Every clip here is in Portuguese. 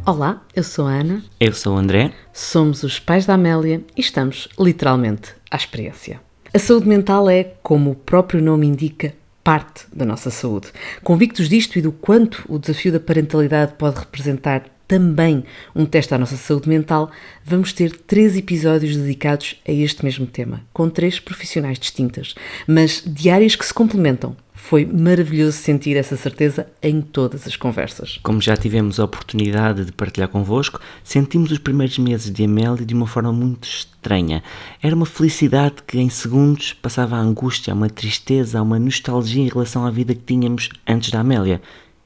Olá, eu sou a Ana, Eu sou o André. somos os pais da Amélia e estamos, literalmente, à experiência. A saúde mental é, como o próprio nome indica, parte da nossa saúde. Convictos disto e do quanto o desafio da parentalidade pode representar também um teste à nossa saúde mental, vamos ter 3 episódios dedicados a este mesmo tema, com 3 profissionais distintas, mas de áreas que se complementam. Foi maravilhoso sentir essa certeza em todas as conversas. Como já tivemos a oportunidade de partilhar convosco, sentimos os primeiros meses de Amélia de uma forma muito estranha. Era uma felicidade que em segundos passava a angústia, uma tristeza, uma nostalgia em relação à vida que tínhamos antes da Amélia.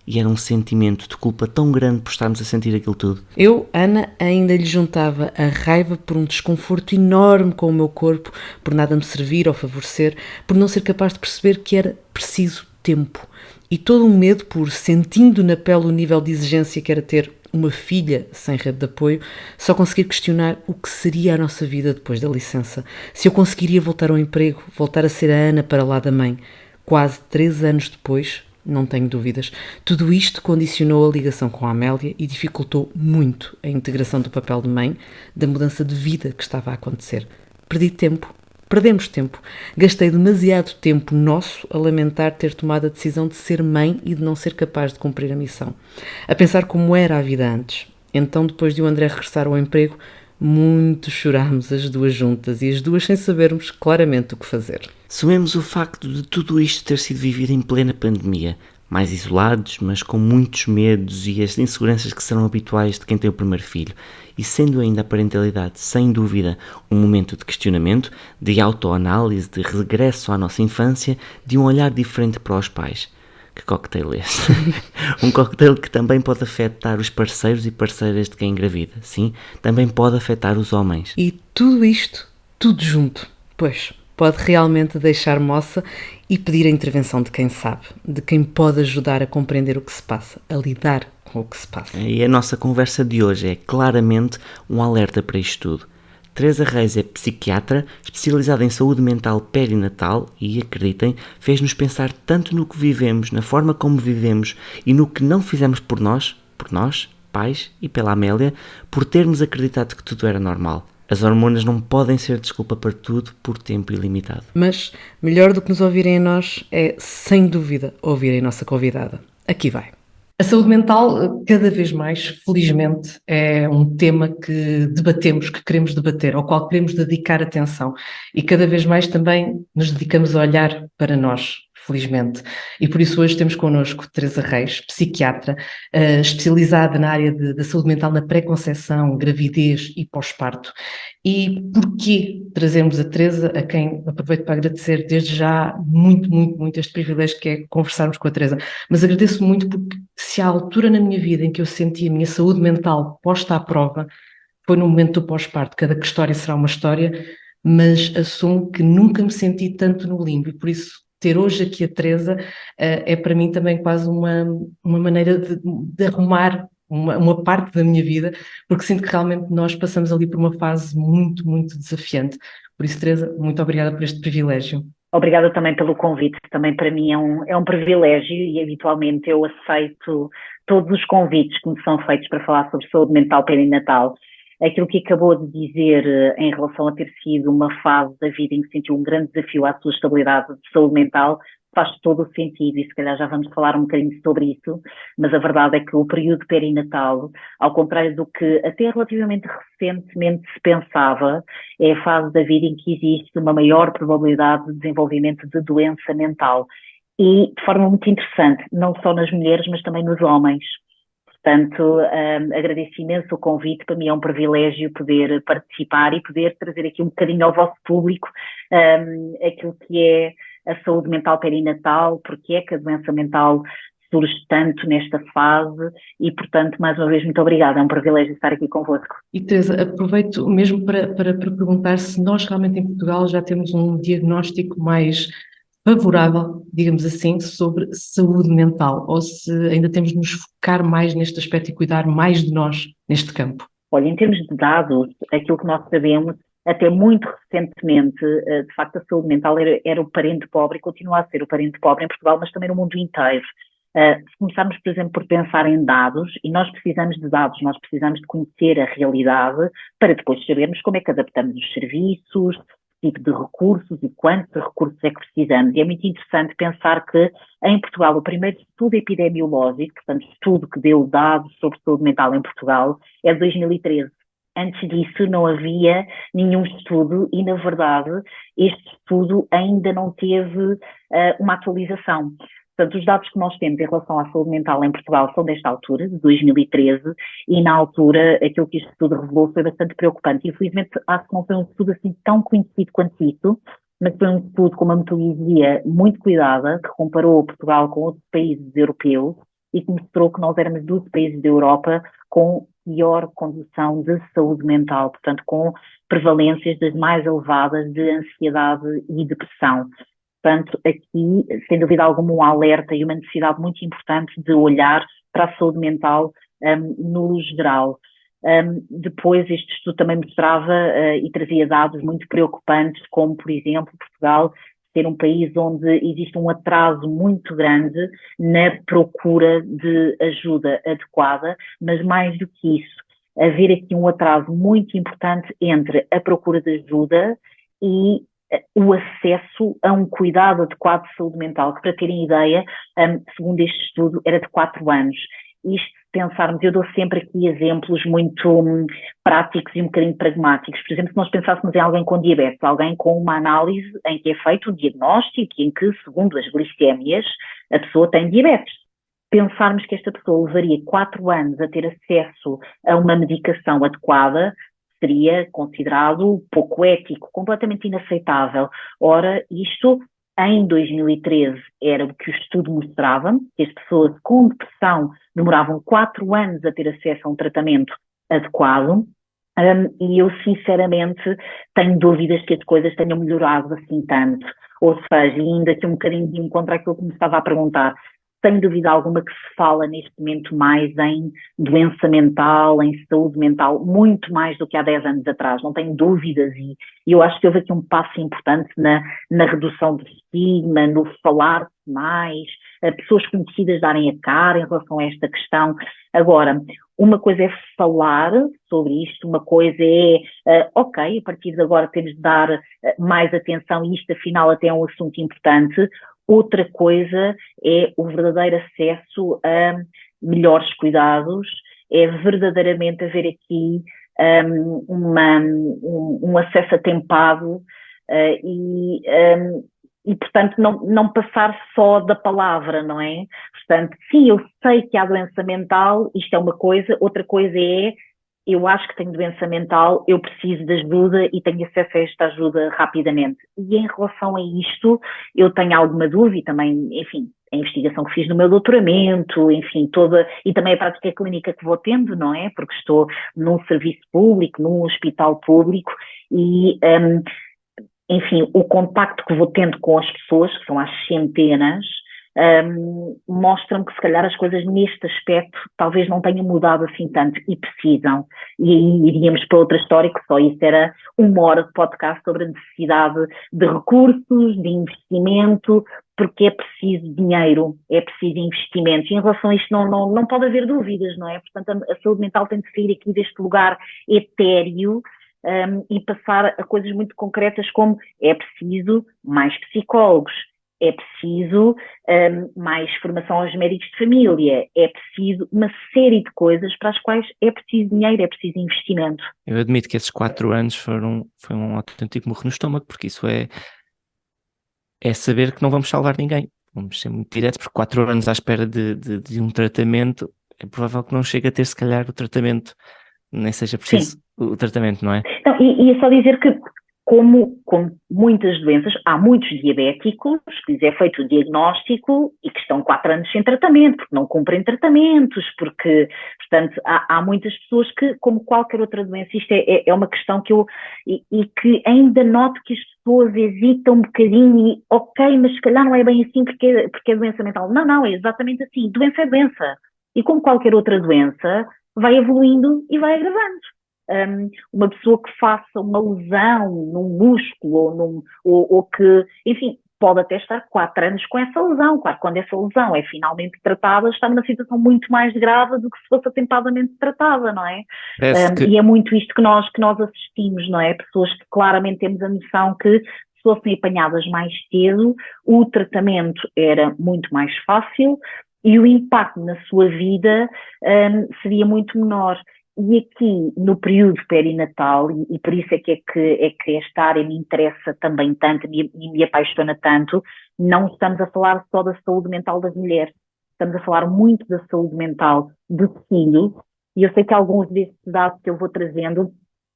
E era um sentimento de culpa tão grande por estarmos a sentir aquilo tudo. Eu, Ana, ainda lhe juntava a raiva por um desconforto enorme com o meu corpo, por nada me servir ou favorecer, por não ser capaz de perceber que era preciso tempo. E todo um medo por, sentindo na pele o nível de exigência que era ter uma filha sem rede de apoio, só conseguir questionar o que seria a nossa vida depois da licença. Se eu conseguiria voltar ao emprego, voltar a ser a Ana para lá da mãe. Quase 3 anos depois, não tenho dúvidas. Tudo isto condicionou a ligação com a Amélia e dificultou muito a integração do papel de mãe, da mudança de vida que estava a acontecer. Perdi tempo. Perdemos tempo. Gastei demasiado tempo nosso a lamentar ter tomado a decisão de ser mãe e de não ser capaz de cumprir a missão. A pensar como era a vida antes. Então, depois de o André regressar ao emprego, muito chorámos as duas juntas e as duas sem sabermos claramente o que fazer. Somemos o facto de tudo isto ter sido vivido em plena pandemia, mais isolados, mas com muitos medos e as inseguranças que serão habituais de quem tem o primeiro filho, e sendo ainda a parentalidade, sem dúvida, um momento de questionamento, de autoanálise, de regresso à nossa infância, de um olhar diferente para os pais. Que cocktail é este? Um cocktail que também pode afetar os parceiros e parceiras de quem engravida, sim, também pode afetar os homens. E tudo isto, tudo junto, pois, pode realmente deixar moça e pedir a intervenção de quem sabe, de quem pode ajudar a compreender o que se passa, a lidar com o que se passa. E a nossa conversa de hoje é claramente um alerta para isto tudo. Teresa Reis é psiquiatra, especializada em saúde mental perinatal e, acreditem, fez-nos pensar tanto no que vivemos, na forma como vivemos e no que não fizemos por nós, pais, e pela Amélia, por termos acreditado que tudo era normal. As hormonas não podem ser desculpa para tudo por tempo ilimitado. Mas melhor do que nos ouvirem a nós é, sem dúvida, ouvirem a nossa convidada. Aqui vai. A saúde mental, cada vez mais, felizmente, é um tema que debatemos, que queremos debater, ao qual queremos dedicar atenção. E cada vez mais também nos dedicamos a olhar para nós, felizmente. E por isso hoje temos connosco Teresa Reis, psiquiatra, especializada na área da saúde mental na pré-conceição, gravidez e pós-parto. E porquê trazemos a Teresa, a quem aproveito para agradecer desde já muito este privilégio que é conversarmos com a Teresa. Mas agradeço muito porque se há altura na minha vida em que eu senti a minha saúde mental posta à prova, foi no momento do pós-parto. Cada história será uma história, mas assumo que nunca me senti tanto no limbo e por isso ter hoje aqui a Teresa é para mim também quase uma maneira de arrumar uma parte da minha vida, porque sinto que realmente nós passamos ali por uma fase muito desafiante. Por isso, Teresa, muito obrigada por este privilégio. Obrigada também pelo convite, também para mim é um privilégio e habitualmente eu aceito todos os convites que me são feitos para falar sobre saúde mental perinatal. Aquilo que acabou de dizer em relação a ter sido uma fase da vida em que sentiu um grande desafio à sua estabilidade de saúde mental faz todo o sentido e se calhar já vamos falar um bocadinho sobre isso, mas a verdade é que o período perinatal, ao contrário do que até relativamente recentemente se pensava, é a fase da vida em que existe uma maior probabilidade de desenvolvimento de doença mental e de forma muito interessante, não só nas mulheres, mas também nos homens. Portanto, agradeço imenso o convite, para mim é um privilégio poder participar e poder trazer aqui um bocadinho ao vosso público aquilo que é a saúde mental perinatal, porque é que a doença mental surge tanto nesta fase e, portanto, mais uma vez, muito obrigada, é um privilégio estar aqui convosco. E Teresa, aproveito mesmo para perguntar se nós realmente em Portugal já temos um diagnóstico mais favorável, digamos assim, sobre saúde mental, ou se ainda temos de nos focar mais neste aspecto e cuidar mais de nós neste campo? Olha, em termos de dados, aquilo que nós sabemos, até muito recentemente, de facto, a saúde mental era o parente pobre e continua a ser o parente pobre em Portugal, mas também no mundo inteiro. Se começarmos, por exemplo, por pensar em dados, e nós precisamos de dados, nós precisamos de conhecer a realidade para depois sabermos como é que adaptamos os serviços, tipo de recursos e quantos recursos é que precisamos. E é muito interessante pensar que em Portugal o primeiro estudo epidemiológico, portanto estudo que deu dados sobre saúde mental em Portugal, é de 2013. Antes disso não havia nenhum estudo e, na verdade, este estudo ainda não teve uma atualização. Portanto, os dados que nós temos em relação à saúde mental em Portugal são desta altura, de 2013, e na altura aquilo que este estudo revelou foi bastante preocupante. Infelizmente, acho que não foi um estudo assim tão conhecido quanto isso, mas foi um estudo com uma metodologia muito cuidada, que comparou Portugal com outros países europeus e que mostrou que nós éramos dos países da Europa com pior condição de saúde mental, portanto, com prevalências das mais elevadas de ansiedade e depressão. Portanto, aqui, sem dúvida alguma, um alerta e uma necessidade muito importante de olhar para a saúde mental no geral. Depois, este estudo também mostrava e trazia dados muito preocupantes, como, por exemplo, Portugal ser um país onde existe um atraso muito grande na procura de ajuda adequada, mas mais do que isso, haver aqui um atraso muito importante entre a procura de ajuda e o acesso a um cuidado adequado de saúde mental, que, para terem ideia, segundo este estudo, era de 4 anos. Isto, se pensarmos, eu dou sempre aqui exemplos muito práticos e um bocadinho pragmáticos. Por exemplo, se nós pensássemos em alguém com diabetes, alguém com uma análise em que é feito o diagnóstico e em que, segundo as glicémias, a pessoa tem diabetes. Pensarmos que esta pessoa levaria 4 anos a ter acesso a uma medicação adequada seria considerado pouco ético, completamente inaceitável. Ora, isto em 2013 era o que o estudo mostrava, que as pessoas com depressão demoravam 4 anos a ter acesso a um tratamento adequado, e eu sinceramente tenho dúvidas que as coisas tenham melhorado assim tanto. Ou seja, ainda aqui um bocadinho de encontro àquilo que me estava a perguntar, sem dúvida alguma que se fala neste momento mais em doença mental, em saúde mental, muito mais do que há 10 anos atrás, não tenho dúvidas, e eu acho que houve aqui um passo importante na redução do estigma, no falar mais, pessoas conhecidas darem a cara em relação a esta questão. Agora, uma coisa é falar sobre isto, uma coisa é, ok, a partir de agora temos de dar mais atenção e isto afinal até é um assunto importante. Outra coisa é o verdadeiro acesso a melhores cuidados, é verdadeiramente haver aqui um acesso atempado e, portanto, não passar só da palavra, não é? Portanto, sim, eu sei que há doença mental, isto é uma coisa, outra coisa é, eu acho que tenho doença mental, eu preciso de ajuda e tenho acesso a esta ajuda rapidamente. E em relação a isto, eu tenho alguma dúvida também, enfim, a investigação que fiz no meu doutoramento, enfim, e também a prática clínica que vou tendo, não é? Porque estou num serviço público, num hospital público e, enfim, o contacto que vou tendo com as pessoas, que são às centenas, mostram que se calhar as coisas neste aspecto talvez não tenham mudado assim tanto e precisam. E aí iríamos para outra história, que só isso era 1 hora de podcast sobre a necessidade de recursos, de investimento, porque é preciso dinheiro, é preciso investimento. E em relação a isto não pode haver dúvidas, não é? Portanto, a saúde mental tem de sair aqui deste lugar etéreo, e passar a coisas muito concretas como é preciso mais psicólogos, é preciso mais formação aos médicos de família, é preciso uma série de coisas para as quais é preciso dinheiro, é preciso investimento. Eu admito que esses 4 anos foi um autêntico murro no estômago, porque isso é saber que não vamos salvar ninguém. Vamos ser muito diretos, porque 4 anos à espera de um tratamento, é provável que não chegue a ter, se calhar, o tratamento, nem seja preciso o tratamento, não é? Então, e é só dizer que, como muitas doenças, há muitos diabéticos que lhes é feito o diagnóstico e que estão 4 anos sem tratamento, porque não cumprem tratamentos, porque, portanto, há muitas pessoas que, como qualquer outra doença, isto é uma questão que e que ainda noto que as pessoas hesitam um bocadinho e, ok, mas se calhar não é bem assim porque é doença mental. Não, é exatamente assim, doença é doença. E como qualquer outra doença, vai evoluindo e vai agravando. Uma pessoa que faça uma lesão num músculo ou que, enfim, pode até estar 4 anos com essa lesão. Claro, quando essa lesão é finalmente tratada, está numa situação muito mais grave do que se fosse atempadamente tratada, não é? E é muito isto que nós assistimos, não é? Pessoas que claramente temos a noção que se fossem apanhadas mais cedo, o tratamento era muito mais fácil e o impacto na sua vida seria muito menor. E aqui, no período perinatal, e por isso é que esta área me interessa também tanto e me apaixona tanto, não estamos a falar só da saúde mental das mulheres, estamos a falar muito da saúde mental do filho, e eu sei que alguns destes dados que eu vou trazendo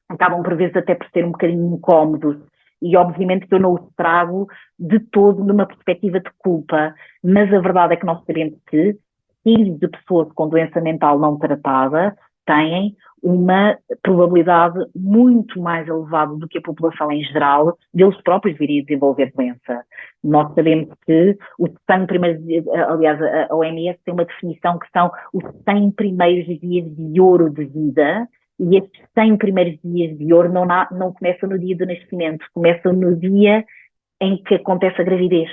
acabam por vezes até por ser um bocadinho incómodos, e obviamente que eu não os trago de todo numa perspectiva de culpa, mas a verdade é que nós sabemos que filhos de pessoas com doença mental não tratada têm uma probabilidade muito mais elevada do que a população em geral deles próprios virem a desenvolver doença. Nós sabemos que os 100 primeiros dias, aliás, a OMS tem uma definição que são os 100 primeiros dias de ouro de vida, e estes 100 primeiros dias de ouro não começam no dia do nascimento, começam no dia em que acontece a gravidez.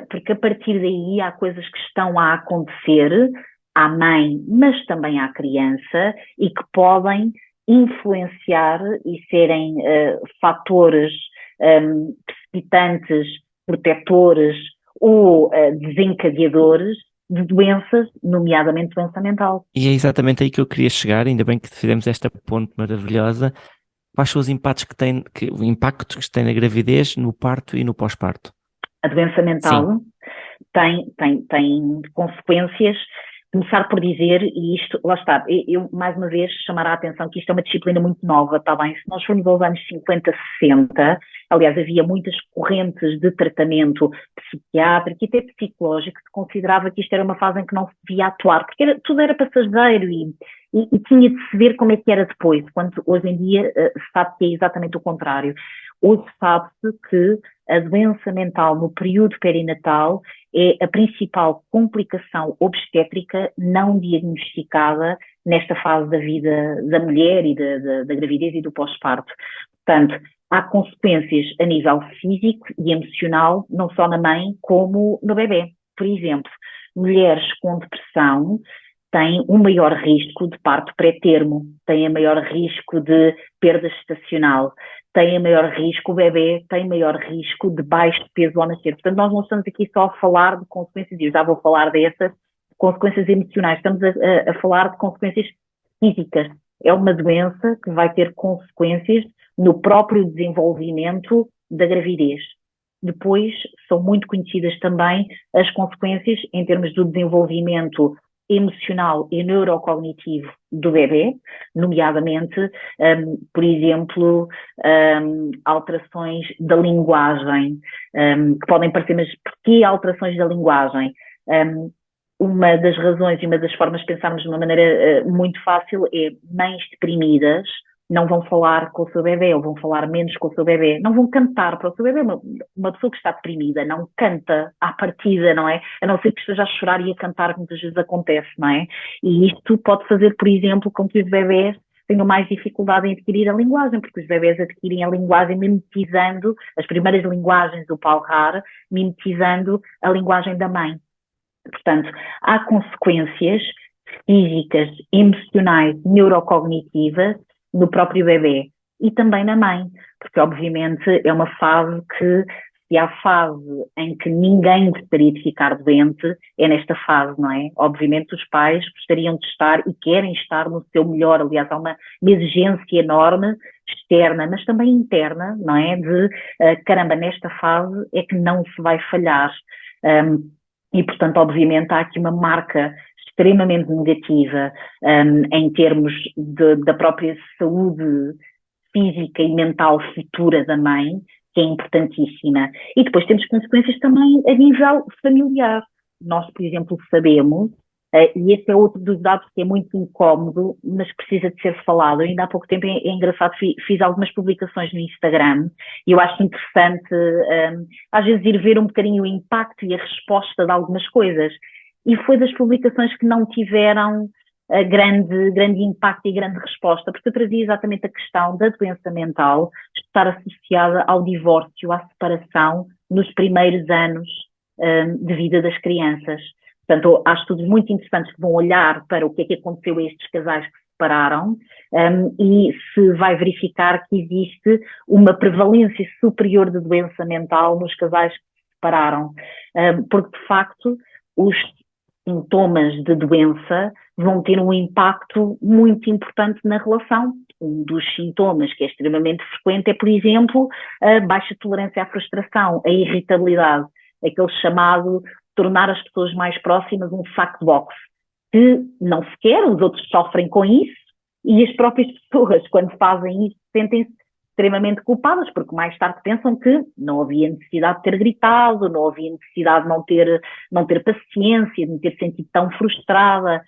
Porque a partir daí há coisas que estão a acontecer à mãe, mas também à criança, e que podem influenciar e serem fatores precipitantes, protetores ou desencadeadores de doenças, nomeadamente doença mental. E é exatamente aí que eu queria chegar, ainda bem que fizemos esta ponte maravilhosa. Quais são os impactos o impacto que tem na gravidez, no parto e no pós-parto? A doença mental tem consequências. Começar por dizer, e isto, lá está, eu mais uma vez chamará a atenção que isto é uma disciplina muito nova, está bem? Se nós formos aos anos 50, 60, aliás, havia muitas correntes de tratamento psiquiátrico e até psicológico que se considerava que isto era uma fase em que não se devia atuar, porque tudo era passageiro e tinha de se ver como é que era depois, quando hoje em dia se sabe que é exatamente o contrário. Hoje sabe-se que a doença mental no período perinatal é a principal complicação obstétrica não diagnosticada nesta fase da vida da mulher e da gravidez e do pós-parto. Portanto, há consequências a nível físico e emocional, não só na mãe, como no bebê. Por exemplo, mulheres com depressão têm um maior risco de parto pré-termo, têm maior risco de perda gestacional, têm maior risco, o bebê tem maior risco de baixo peso ao nascer. Portanto, nós não estamos aqui só a falar de consequências, e eu já vou falar dessas, consequências emocionais, estamos a falar de consequências físicas. É uma doença que vai ter consequências no próprio desenvolvimento da gravidez. Depois, são muito conhecidas também as consequências em termos do desenvolvimento emocional e neurocognitivo do bebê, nomeadamente, por exemplo, alterações da linguagem, que podem parecer, mas porquê alterações da linguagem? Uma das razões e uma das formas de pensarmos de uma maneira muito fácil é mães deprimidas não vão falar com o seu bebê, ou vão falar menos com o seu bebê, não vão cantar para o seu bebê. Uma pessoa que está deprimida não canta à partida, não é? A não ser que esteja a chorar e a cantar, que muitas vezes acontece, não é? E isto pode fazer, por exemplo, com que os bebés tenham mais dificuldade em adquirir a linguagem, porque os bebés adquirem a linguagem mimetizando as primeiras linguagens do palrar, mimetizando a linguagem da mãe. Portanto, há consequências físicas, emocionais, neurocognitivas no próprio bebê e também na mãe, porque obviamente é uma fase que, se há fase em que ninguém gostaria de ficar doente, é nesta fase, não é? Obviamente os pais gostariam de estar e querem estar no seu melhor, aliás, há uma exigência enorme externa, mas também interna, não é? De, caramba, nesta fase é que não se vai falhar. E, portanto, obviamente há aqui uma marca extremamente negativa em termos da própria saúde física e mental futura da mãe, que é importantíssima. E depois temos consequências também a nível familiar. Nós, por exemplo, sabemos, e esse é outro dos dados que é muito incómodo, mas precisa de ser falado. Eu ainda há pouco tempo, é engraçado, fiz algumas publicações no Instagram, e eu acho interessante, às vezes, ir ver um bocadinho o impacto e a resposta de algumas coisas. E foi das publicações que não tiveram grande impacto e grande resposta, porque eu trazia exatamente a questão da doença mental estar associada ao divórcio, à separação nos primeiros anos de vida das crianças. Portanto, há estudos muito interessantes que vão olhar para o que é que aconteceu a estes casais que se separaram e se vai verificar que existe uma prevalência superior de doença mental nos casais que se separaram, porque de facto os sintomas de doença vão ter um impacto muito importante na relação. Um dos sintomas que é extremamente frequente é, por exemplo, a baixa tolerância à frustração, a irritabilidade, aquele chamado tornar as pessoas mais próximas um saco de boxe, que não se quer, os outros sofrem com isso, e as próprias pessoas, quando fazem isso, sentem-se extremamente culpadas, porque mais tarde pensam que não havia necessidade de ter gritado, não havia necessidade de não ter paciência, de me ter sentido tão frustrada,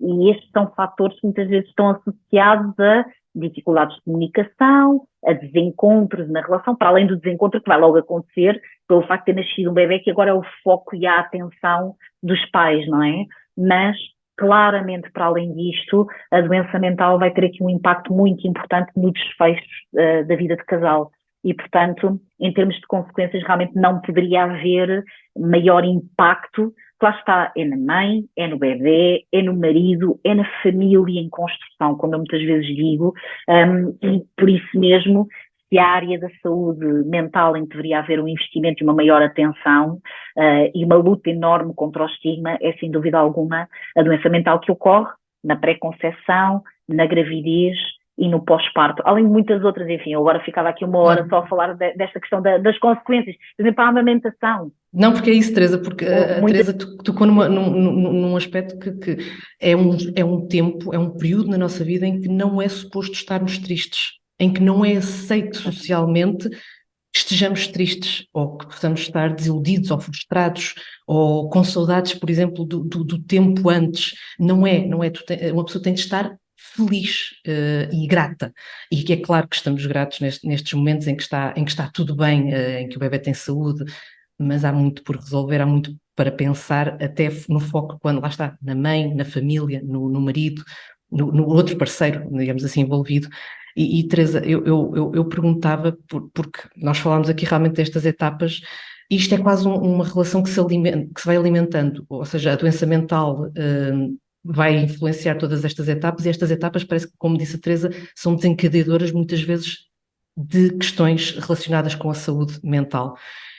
e estes são fatores que muitas vezes estão associados a dificuldades de comunicação, a desencontros na relação, para além do desencontro que vai logo acontecer pelo facto de ter nascido um bebê que agora é o foco e a atenção dos pais, não é? Mas, claramente, para além disto, a doença mental vai ter aqui um impacto muito importante no desfecho da vida de casal. E, portanto, em termos de consequências, realmente não poderia haver maior impacto. Lá está, é na mãe, é no bebê, é no marido, é na família em construção, como eu muitas vezes digo, e por isso mesmo, se a área da saúde mental em que deveria haver um investimento e uma maior atenção e uma luta enorme contra o estigma, é sem dúvida alguma a doença mental que ocorre na pré-conceição, na gravidez e no pós-parto, além de muitas outras. Enfim, eu agora ficava aqui uma hora só a falar desta questão das consequências, por exemplo, a amamentação. Não, porque é isso, Teresa, porque a Teresa tocou num aspecto que é um tempo, é um período na nossa vida em que não é suposto estarmos tristes, em que não é aceito socialmente que estejamos tristes, ou que possamos estar desiludidos, ou frustrados, ou com saudades, por exemplo, do tempo antes. Não é, uma pessoa tem de estar feliz e grata, e que é claro que estamos gratos nestes momentos em que está tudo bem, em que o bebê tem saúde, mas há muito por resolver, há muito para pensar, até no foco, quando lá está, na mãe, na família, no marido, no outro parceiro, digamos assim, envolvido. E Teresa, eu perguntava, porque nós falámos aqui realmente destas etapas, e isto é quase uma relação que se vai alimentando, ou seja, a doença mental vai influenciar todas estas etapas, e estas etapas parece que, como disse a Teresa, são desencadeadoras muitas vezes de questões relacionadas com a saúde mental.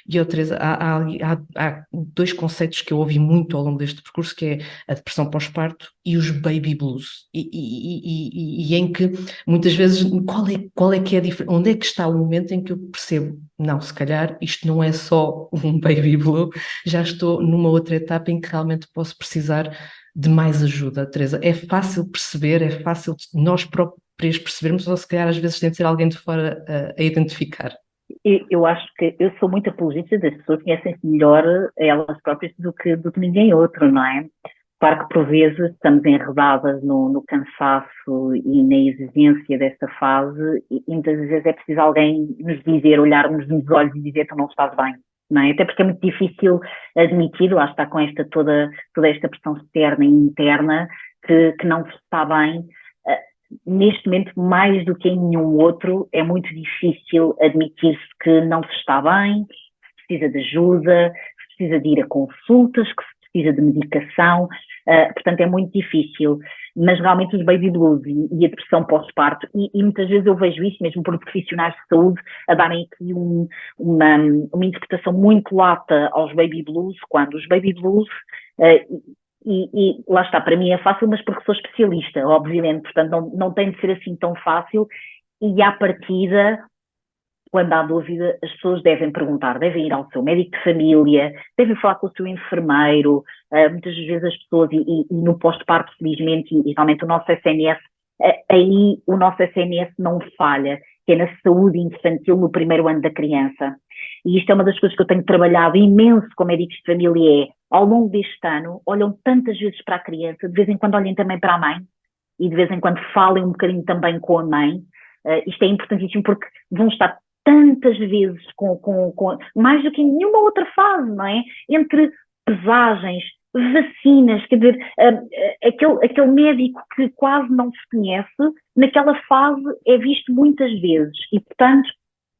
E, Teresa, há dois conceitos que eu ouvi muito ao longo deste percurso, que é a depressão pós-parto e os baby blues, e em que muitas vezes, qual é que é a diferença? Onde é que está o momento em que eu percebo, não, se calhar isto não é só um baby blue, já estou numa outra etapa em que realmente posso precisar de mais ajuda, Teresa? É fácil perceber, é fácil nós próprios percebermos, ou se calhar às vezes tem de ser alguém de fora a identificar? Eu acho que eu sou muito apologista das pessoas que conhecem-se melhor a elas próprias do que ninguém outro, não é? Claro que por vezes estamos enredadas no cansaço e na exigência desta fase e muitas vezes é preciso alguém nos dizer, olhar-nos nos olhos e dizer que não estás bem, não é? Até porque é muito difícil admitir, lá está com toda esta pressão externa e interna, que não se está bem. Neste momento, mais do que em nenhum outro, é muito difícil admitir-se que não se está bem, que se precisa de ajuda, que se precisa de ir a consultas, que se precisa de medicação, portanto é muito difícil. Mas realmente os baby blues e a depressão pós-parto, e muitas vezes eu vejo isso mesmo por profissionais de saúde a darem aqui uma interpretação muito lata aos baby blues, quando os baby blues... E lá está, para mim é fácil, mas porque sou especialista, obviamente, portanto não tem de ser assim tão fácil, e à partida, quando há dúvida, as pessoas devem perguntar, devem ir ao seu médico de família, devem falar com o seu enfermeiro, muitas vezes as pessoas, e no pós-parto, felizmente, e realmente o nosso SNS, aí o nosso SNS não falha, que é na saúde infantil no primeiro ano da criança. E isto é uma das coisas que eu tenho trabalhado imenso com médicos de família, ao longo deste ano, olham tantas vezes para a criança, de vez em quando olhem também para a mãe, e de vez em quando falem um bocadinho também com a mãe. Isto é importantíssimo porque vão estar tantas vezes com mais do que em nenhuma outra fase, não é? Entre pesagens, vacinas, quer dizer, aquele médico que quase não se conhece, naquela fase é visto muitas vezes, e portanto,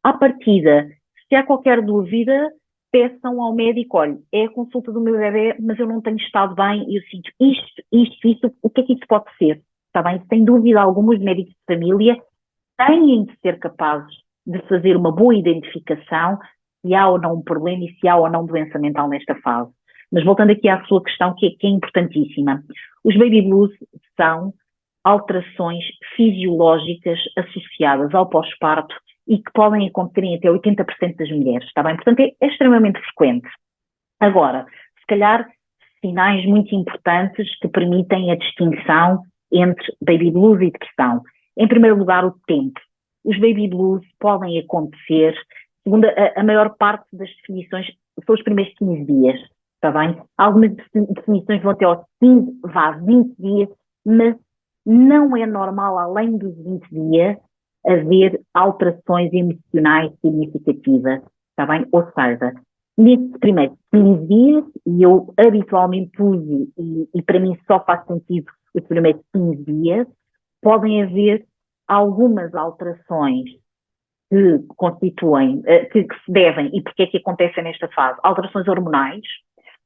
à partida, se há qualquer dúvida, peçam ao médico, olha, é a consulta do meu bebê, mas eu não tenho estado bem e eu sinto isto, o que é que isso pode ser? Está bem? Sem dúvida alguma, os médicos de família têm de ser capazes de fazer uma boa identificação se há ou não um problema e se há ou não doença mental nesta fase. Mas voltando aqui à sua questão, que é importantíssima. Os baby blues são alterações fisiológicas associadas ao pós-parto e que podem acontecer em até 80% das mulheres, está bem? Portanto, é extremamente frequente. Agora, se calhar, sinais muito importantes que permitem a distinção entre baby blues e depressão. Em primeiro lugar, o tempo. Os baby blues podem acontecer, segundo a maior parte das definições, são os primeiros 15 dias, está bem? Algumas definições vão até aos 15, 20 dias, mas não é normal, além dos 20 dias, haver alterações emocionais significativas, está bem? Ou seja, nesses primeiros 15 dias, e eu habitualmente uso, e para mim só faz sentido os primeiros 15 dias, podem haver algumas alterações que constituem, que se devem, e porque é que acontecem nesta fase? Alterações hormonais,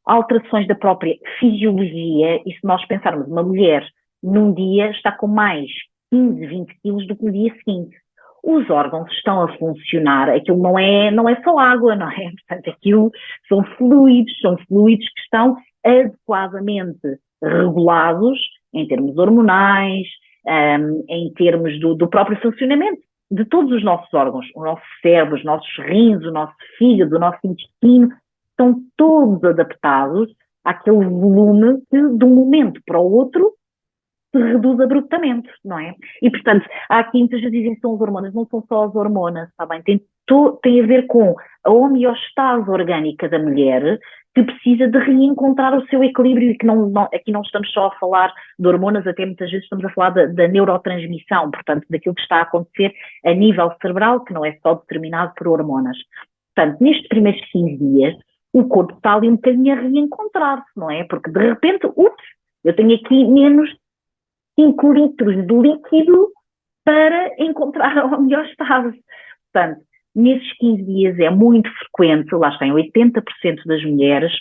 alterações da própria fisiologia, e se nós pensarmos, uma mulher num dia está com mais 15, 20 quilos do que no dia seguinte. Os órgãos estão a funcionar, aquilo não é só água, não é? Portanto, aquilo são fluidos que estão adequadamente regulados em termos hormonais, em termos do próprio funcionamento de todos os nossos órgãos, o nosso cérebro, os nossos rins, o nosso fígado, o nosso intestino, estão todos adaptados àquele volume que de um momento para o outro se reduz abruptamente, não é? E, portanto, há aqui muitas vezes dizem que são as hormonas, não são só as hormonas, está bem? Tem a ver com a homeostase orgânica da mulher, que precisa de reencontrar o seu equilíbrio e que aqui não estamos só a falar de hormonas, até muitas vezes estamos a falar da neurotransmissão, portanto, daquilo que está a acontecer a nível cerebral, que não é só determinado por hormonas. Portanto, nestes primeiros 15 dias, o corpo está ali um bocadinho a reencontrar-se, não é? Porque, de repente, eu tenho aqui menos 5 litros de líquido para encontrar a homeostase. Portanto, nesses 15 dias é muito frequente, lá está em 80% das mulheres,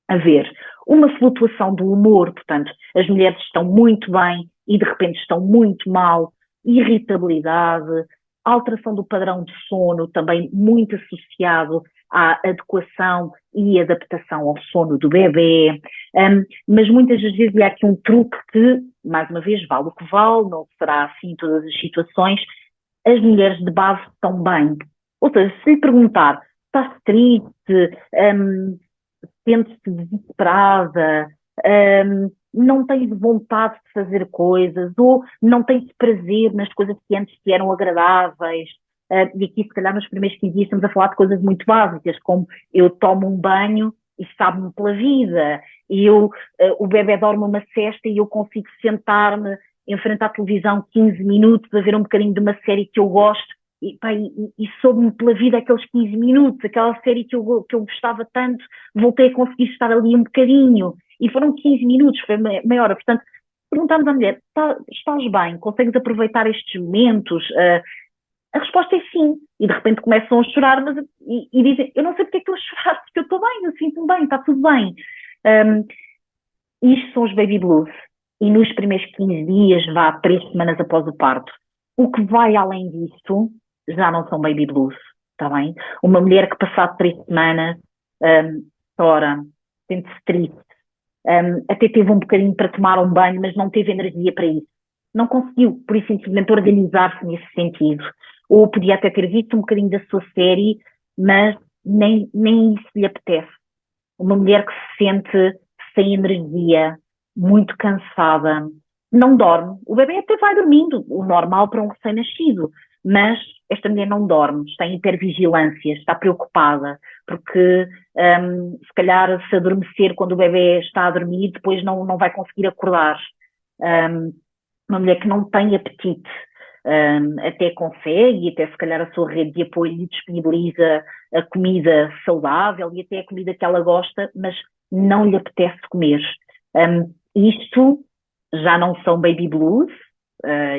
haver uma flutuação do humor, portanto, as mulheres estão muito bem e de repente estão muito mal, irritabilidade, alteração do padrão de sono, também muito associado à adequação e adaptação ao sono do bebê, mas muitas das vezes há aqui um truque que, mais uma vez, vale o que vale, não será assim em todas as situações, as mulheres de base estão bem. Ou seja, se lhe perguntar, está triste, sente-se desesperada, não tens vontade de fazer coisas, ou não tens prazer nas coisas que antes te eram agradáveis, e aqui se calhar nos primeiros 15 dias estamos a falar de coisas muito básicas, como eu tomo um banho e sabe-me pela vida, e o bebê dorme uma cesta e eu consigo sentar-me em frente à televisão 15 minutos a ver um bocadinho de uma série que eu gosto, e soube-me pela vida aqueles 15 minutos, aquela série que eu gostava tanto, voltei a conseguir estar ali um bocadinho, e foram 15 minutos, foi meia hora. Portanto, perguntámos à mulher, estás bem? Consegues aproveitar estes momentos? A resposta é sim. E de repente começam a chorar, e dizem, eu não sei porque é que estou a chorar, porque eu estou bem, eu sinto-me bem, está tudo bem. Isto são os baby blues. E nos primeiros 15 dias, 3 semanas após o parto. O que vai além disso já não são baby blues, está bem? Uma mulher que passado 3 semanas chora, sente-se triste, até teve um bocadinho para tomar um banho, mas não teve energia para isso. Não conseguiu, por isso, simplesmente organizar-se nesse sentido. Ou podia até ter visto um bocadinho da sua série, mas nem isso lhe apetece. Uma mulher que se sente sem energia, muito cansada, não dorme. O bebê até vai dormindo, o normal para um recém-nascido, mas esta mulher não dorme, está em hipervigilância, está preocupada, porque se calhar se adormecer quando o bebê está a dormir, depois não vai conseguir acordar. Uma mulher que não tem apetite, até consegue, e até se calhar a sua rede de apoio lhe disponibiliza a comida saudável e até a comida que ela gosta, mas não lhe apetece comer. Isto já não são baby blues,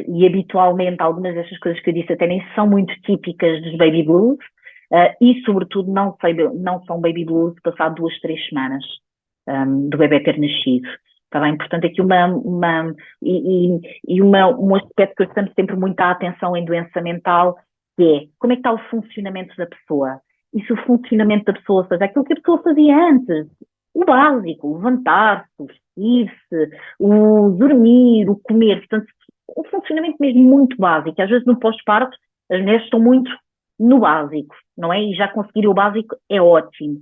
e habitualmente algumas destas coisas que eu disse até nem são muito típicas dos baby blues, e, sobretudo, não são baby blues passado 2, 3 semanas do bebê ter nascido. Está bem? Portanto, aqui um aspecto que eu chamo sempre muita atenção em doença mental, que é como é que está o funcionamento da pessoa. E se o funcionamento da pessoa, ou seja, aquilo que a pessoa fazia antes, o básico, levantar-se, o vestir-se, o dormir, o comer, portanto, um funcionamento mesmo muito básico. Às vezes no pós-parto as mulheres estão muito no básico, não é? E já conseguir o básico é ótimo.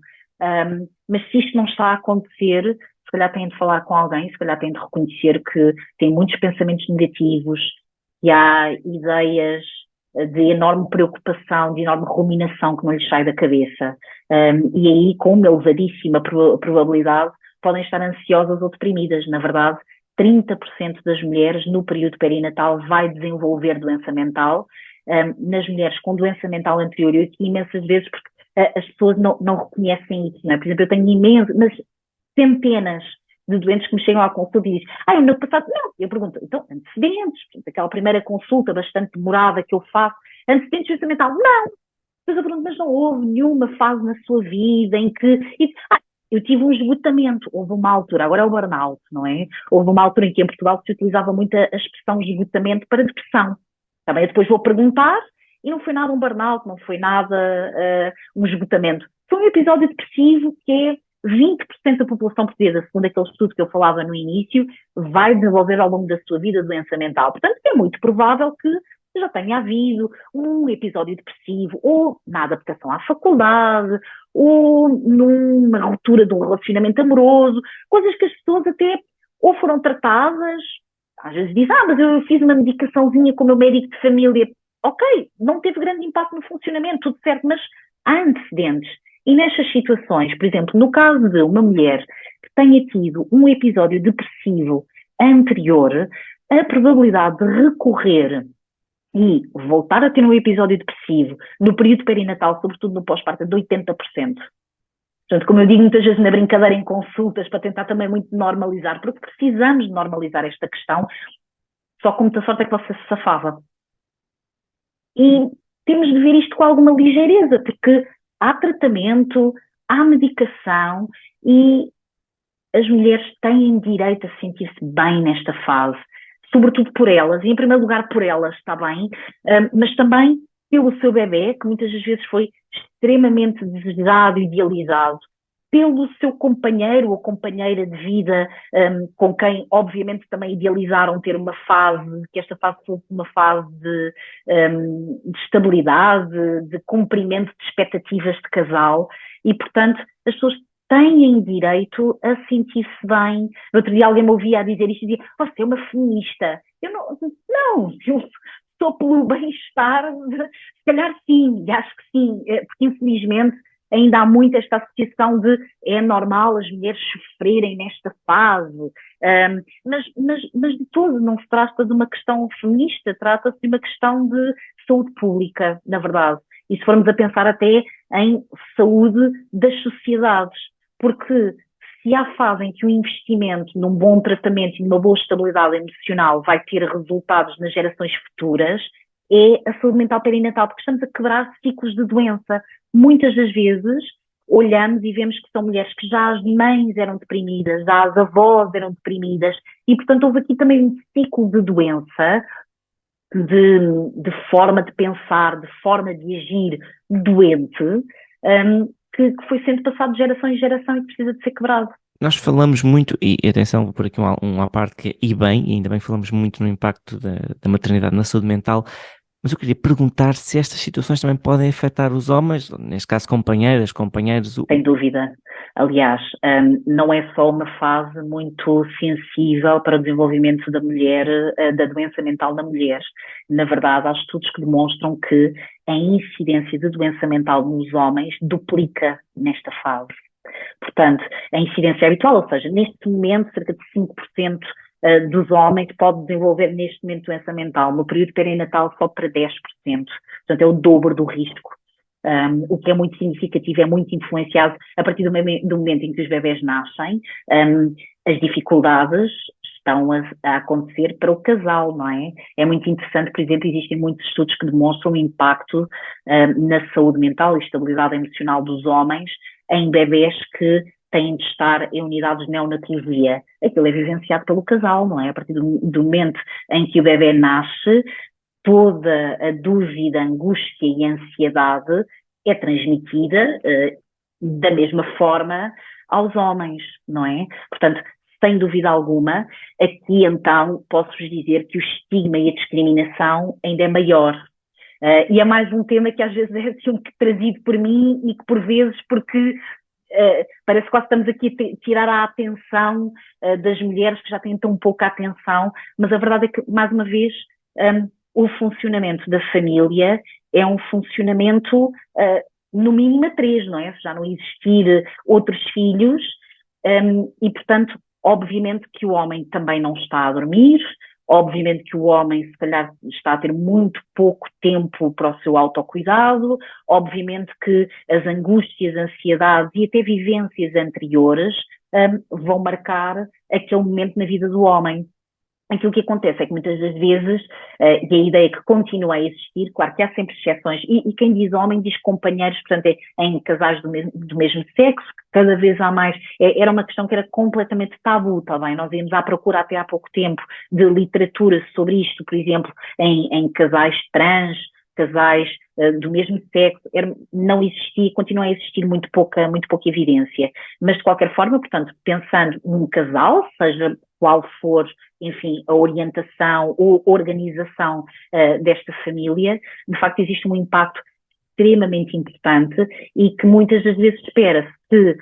Mas se isto não está a acontecer, se calhar têm de falar com alguém, se calhar têm de reconhecer que têm muitos pensamentos negativos, que há ideias de enorme preocupação, de enorme ruminação que não lhes sai da cabeça. E aí, com uma elevadíssima probabilidade, podem estar ansiosas ou deprimidas. Na verdade, 30% das mulheres no período perinatal vai desenvolver doença mental. Nas mulheres com doença mental anterior, eu aqui imensas vezes, porque as pessoas não reconhecem isso, não é? Por exemplo, eu tenho mas centenas de doentes que me chegam à consulta e dizem, o ano passado, não. Eu pergunto, então, antecedentes, aquela primeira consulta bastante demorada que eu faço, antecedentes de doença mental, não. Depois eu pergunto, mas não houve nenhuma fase na sua vida em que... eu tive um esgotamento, houve uma altura, agora é o burnout, não é? Houve uma altura em que em Portugal se utilizava muito a expressão esgotamento para depressão. Também eu depois vou perguntar e não foi nada um burnout, não foi nada um esgotamento. Foi um episódio depressivo que é 20% da população portuguesa, segundo aquele estudo que eu falava no início, vai desenvolver ao longo da sua vida doença mental. Portanto, é muito provável que já tenha havido um episódio depressivo ou na adaptação à faculdade ou numa ruptura de um relacionamento amoroso, coisas que as pessoas até ou foram tratadas, às vezes dizem, mas eu fiz uma medicaçãozinha com o meu médico de família. Ok, não teve grande impacto no funcionamento, tudo certo, mas há antecedentes. E nestas situações, por exemplo, no caso de uma mulher que tenha tido um episódio depressivo anterior, a probabilidade de recorrer e voltar a ter um episódio depressivo no período perinatal, sobretudo no pós-parto, é de 80%. Portanto, como eu digo muitas vezes na brincadeira em consultas, para tentar também muito normalizar, porque precisamos de normalizar esta questão, só com muita sorte é que você se safava. E temos de ver isto com alguma ligeireza, porque há tratamento, há medicação e as mulheres têm direito a sentir-se bem nesta fase, sobretudo por elas, e em primeiro lugar por elas, está bem, mas também pelo seu bebê, que muitas das vezes foi extremamente desejado e idealizado, pelo seu companheiro ou companheira de vida, com quem obviamente também idealizaram ter uma fase, que esta fase fosse uma fase de estabilidade, de cumprimento de expectativas de casal, e portanto as pessoas têm direito a sentir-se bem. No outro dia alguém me ouvia a dizer isto e dizia, você é uma feminista. Eu eu sou pelo bem-estar, se calhar sim, acho que sim, porque infelizmente ainda há muito esta associação de é normal as mulheres sofrerem nesta fase, mas de todo não se trata de uma questão feminista, trata-se de uma questão de saúde pública, na verdade. E se formos a pensar até em saúde das sociedades, porque se há fase em que o investimento num bom tratamento e numa boa estabilidade emocional vai ter resultados nas gerações futuras, é a saúde mental perinatal, porque estamos a quebrar ciclos de doença. Muitas das vezes olhamos e vemos que são mulheres que já as mães eram deprimidas, já as avós eram deprimidas, e portanto houve aqui também um ciclo de doença, de forma de pensar, de forma de agir doente, que foi sendo passado de geração em geração e que precisa de ser quebrado. Nós falamos muito, e atenção, vou pôr aqui uma parte que é, e bem, e ainda bem falamos muito no impacto da maternidade na saúde mental, mas eu queria perguntar se estas situações também podem afetar os homens, neste caso companheiras, companheiros. Sem dúvida. Aliás, não é só uma fase muito sensível para o desenvolvimento da mulher, da doença mental na mulher. Na verdade, há estudos que demonstram que a incidência de doença mental nos homens duplica nesta fase. Portanto, a incidência é habitual, ou seja, neste momento, cerca de 5% dos homens pode desenvolver neste momento doença mental. No período perinatal, só para 10%. Portanto, é o dobro do risco. O que é muito significativo, é muito influenciado a partir do momento em que os bebés nascem, as dificuldades estão a acontecer para o casal, não é? É muito interessante, por exemplo, existem muitos estudos que demonstram o impacto na saúde mental e estabilidade emocional dos homens em bebés que têm de estar em unidades de neonatologia. Aquilo é vivenciado pelo casal, não é? A partir do momento em que o bebê nasce, toda a dúvida, angústia e ansiedade é transmitida da mesma forma aos homens, não é? Portanto, sem dúvida alguma, aqui então posso-vos dizer que o estigma e a discriminação ainda é maior. E é mais um tema que às vezes é assim, trazido por mim e que por vezes, porque parece que quase estamos aqui a tirar a atenção das mulheres que já têm tão pouca atenção, mas a verdade é que, mais uma vez, o funcionamento da família é um funcionamento no mínimo a três, não é? Se já não existir outros filhos, e portanto, obviamente que o homem também não está a dormir, obviamente que o homem se calhar está a ter muito pouco tempo para o seu autocuidado, obviamente que as angústias, ansiedades e até vivências anteriores vão marcar aquele momento na vida do homem. Aquilo que acontece é que muitas das vezes, e a ideia que continua a existir, claro que há sempre exceções, e quem diz homem diz companheiros, portanto é em casais do mesmo sexo, que cada vez há mais, era uma questão que era completamente tabu, está bem? Nós íamos à procura até há pouco tempo de literatura sobre isto, por exemplo, em casais trans, casais do mesmo sexo, não existia, continua a existir muito pouca evidência, mas de qualquer forma, portanto, pensando num casal, seja qual for, enfim, a orientação ou organização desta família, de facto existe um impacto extremamente importante e que muitas das vezes espera-se que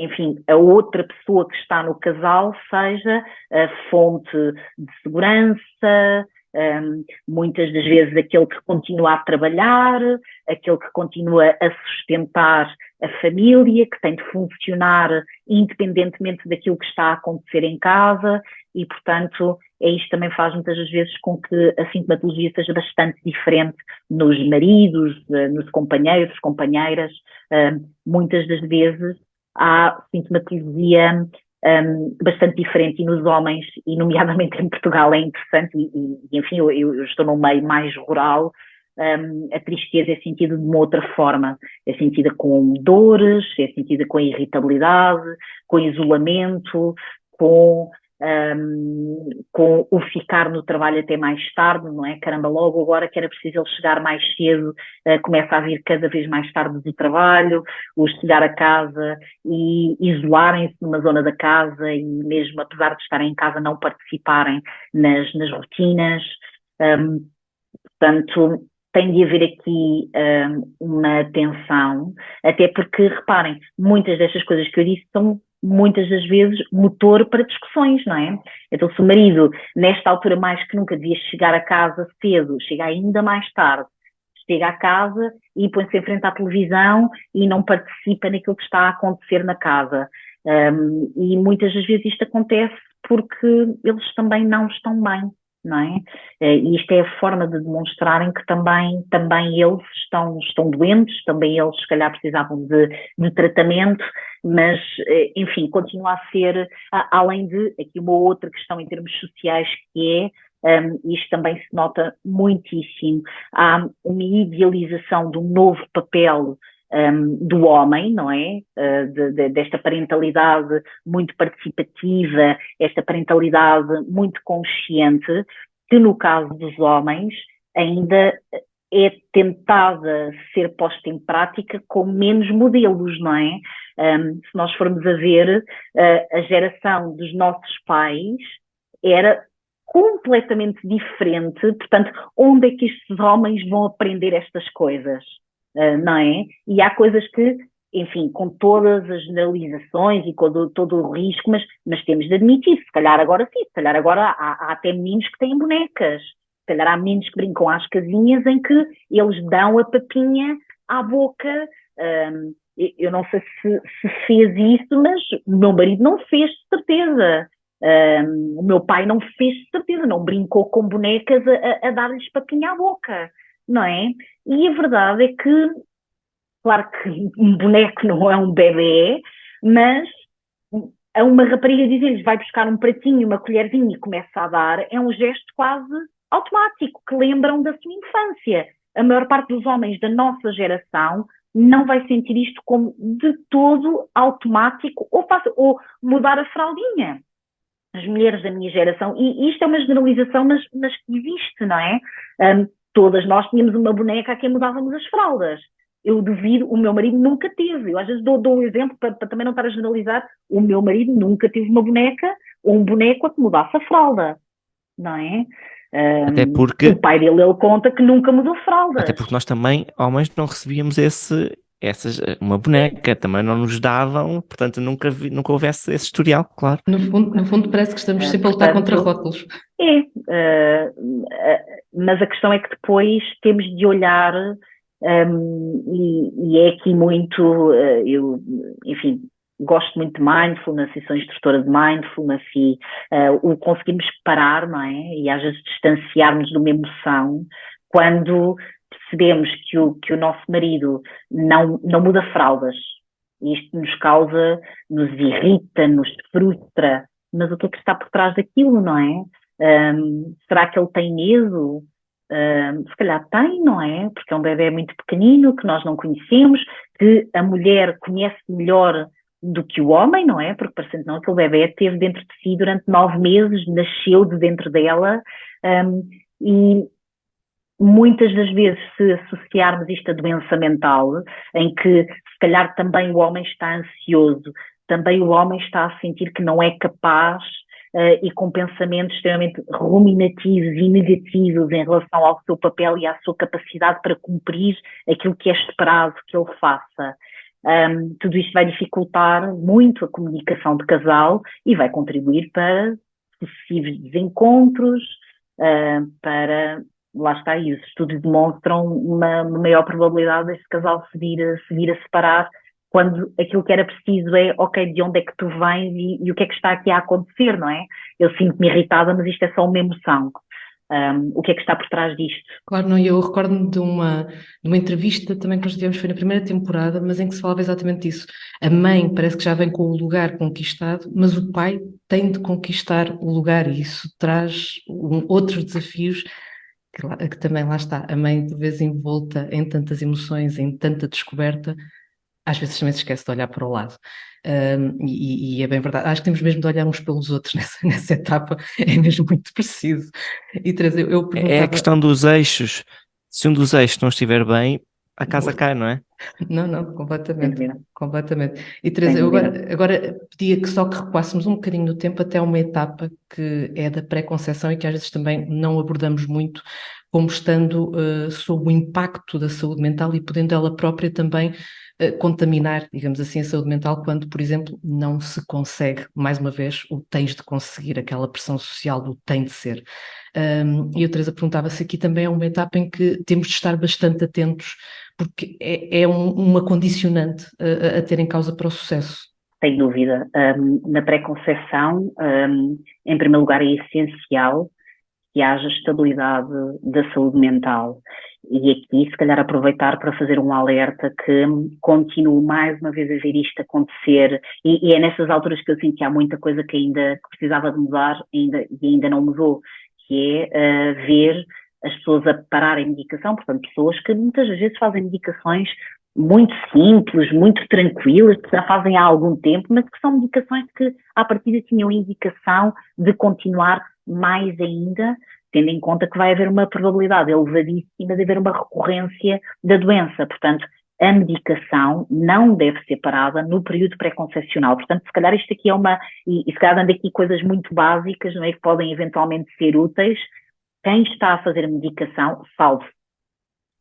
enfim, a outra pessoa que está no casal seja a fonte de segurança, muitas das vezes aquele que continua a trabalhar, aquele que continua a sustentar a família, que tem de funcionar independentemente daquilo que está a acontecer em casa e, portanto, isto também faz muitas das vezes com que a sintomatologia seja bastante diferente nos maridos, nos companheiros, companheiras. Muitas das vezes há sintomatologia bastante diferente e nos homens, e nomeadamente em Portugal é interessante, e enfim, eu estou num meio mais rural, a tristeza é sentida de uma outra forma, é sentida com dores, é sentida com irritabilidade, com isolamento, com o ficar no trabalho até mais tarde, não é? Caramba, logo agora que era preciso ele chegar mais cedo, começa a vir cada vez mais tarde do trabalho, o chegar a casa e isolarem-se numa zona da casa e mesmo apesar de estarem em casa não participarem nas rotinas. Portanto, tem de haver aqui uma tensão, até porque, reparem, muitas destas coisas que eu disse são muitas das vezes motor para discussões, não é? Então, se o marido, nesta altura mais que nunca devia chegar a casa cedo, chega ainda mais tarde, chega a casa e põe-se em frente à televisão e não participa naquilo que está a acontecer na casa. E muitas das vezes isto acontece porque eles também não estão bem, não é? E isto é a forma de demonstrarem que também eles estão doentes, também eles se calhar precisavam de tratamento, mas enfim, continua a ser, além de aqui uma outra questão em termos sociais que isto também se nota muitíssimo, há uma idealização de um novo papel do homem, não é? Desta parentalidade muito participativa, esta parentalidade muito consciente, que no caso dos homens ainda é tentada ser posta em prática com menos modelos, não é? Se nós formos a ver, a geração dos nossos pais era completamente diferente, portanto, onde é que estes homens vão aprender estas coisas? Não é? E há coisas que, enfim, com todas as generalizações e com todo o risco, mas temos de admitir, se calhar agora sim, se calhar agora há até meninos que têm bonecas, se calhar há meninos que brincam às casinhas em que eles dão a papinha à boca. Eu não sei se fez isso, mas o meu marido não fez, de certeza. O meu pai não fez, de certeza, não brincou com bonecas a dar-lhes papinha à boca, não é? E a verdade é que, claro que um boneco não é um bebê, mas a uma rapariga dizer-lhes vai buscar um pratinho, uma colherzinha e começa a dar, é um gesto quase automático, que lembram da sua infância. A maior parte dos homens da nossa geração não vai sentir isto como de todo automático ou mudar a fraldinha. As mulheres da minha geração, e isto é uma generalização, mas que existe, não é? Todas nós tínhamos uma boneca a quem mudávamos as fraldas. Eu duvido, o meu marido nunca teve. Eu às vezes dou um exemplo para também não estar a generalizar. O meu marido nunca teve uma boneca ou um boneco a que mudasse a fralda, não é? Até porque, o pai dele, ele conta que nunca mudou fraldas. até porque nós também, homens, não recebíamos uma boneca, também não nos davam, portanto nunca houvesse esse historial, claro. No fundo parece que estamos sempre a lutar contra rótulos. Mas a questão é que depois temos de olhar, e é aqui muito, eu, enfim, gosto muito de mindfulness e sou instrutora de mindfulness e o conseguirmos parar, não é? E às vezes distanciarmos de uma emoção quando percebemos que o nosso marido não muda fraldas. Isto nos causa, nos irrita, nos frustra, mas o que é que está por trás daquilo, não é? Será que ele tem medo? Se calhar tem, não é? Porque é um bebê muito pequenino, que nós não conhecemos, que a mulher conhece melhor do que o homem, não é? Porque parecendo não, aquele bebê esteve dentro de si durante 9 meses, nasceu de dentro dela, e muitas das vezes, se associarmos isto a doença mental, em que se calhar também o homem está ansioso, também o homem está a sentir que não é capaz e com pensamentos extremamente ruminativos e negativos em relação ao seu papel e à sua capacidade para cumprir aquilo que é esperado que ele faça. Tudo isto vai dificultar muito a comunicação de casal e vai contribuir para sucessivos desencontros, para... Lá está, e os estudos demonstram uma maior probabilidade deste casal se vir a separar quando aquilo que era preciso é, ok, de onde é que tu vens e o que é que está aqui a acontecer, não é? Eu sinto-me irritada, mas isto é só uma emoção. O que é que está por trás disto? Claro, não, eu recordo-me de uma entrevista também que nós tivemos, foi na primeira temporada, mas em que se falava exatamente disso. A mãe parece que já vem com o lugar conquistado, mas o pai tem de conquistar o lugar e isso traz outros desafios que também lá está, a mãe por vezes envolta em tantas emoções, em tanta descoberta, às vezes também se esquece de olhar para o lado. E é bem verdade, acho que temos mesmo de olhar uns pelos outros nessa etapa, é mesmo muito preciso. E Teresa, eu perguntava... É a questão dos eixos, se um dos eixos não estiver bem, a casa cai, não é? Não, completamente. E Teresa, eu agora pedia que só que recuássemos um bocadinho no tempo até uma etapa que é da pré-conceição e que às vezes também não abordamos muito, como estando sob o impacto da saúde mental e podendo ela própria também contaminar, digamos assim, a saúde mental quando, por exemplo, não se consegue, mais uma vez, o tens de conseguir, aquela pressão social do tem de ser. E a Teresa perguntava se aqui também é uma etapa em que temos de estar bastante atentos porque é uma condicionante a ter em causa para o sucesso. Sem dúvida. Na pré-conceição, em primeiro lugar, é essencial que haja estabilidade da saúde mental. E aqui, se calhar, aproveitar para fazer um alerta que continuo mais uma vez a ver isto acontecer, e é nessas alturas que eu sinto que há muita coisa que precisava de mudar e ainda não mudou, que é ver as pessoas a pararem medicação, portanto, pessoas que muitas vezes fazem medicações muito simples, muito tranquilas, que já fazem há algum tempo, mas que são medicações que, à partida, tinham indicação de continuar mais ainda, tendo em conta que vai haver uma probabilidade elevadíssima de haver uma recorrência da doença. Portanto, a medicação não deve ser parada no período pré-concepcional. Portanto, se calhar isto aqui é e se calhar dando aqui coisas muito básicas, não é, que podem eventualmente ser úteis. Quem está a fazer a medicação, salvo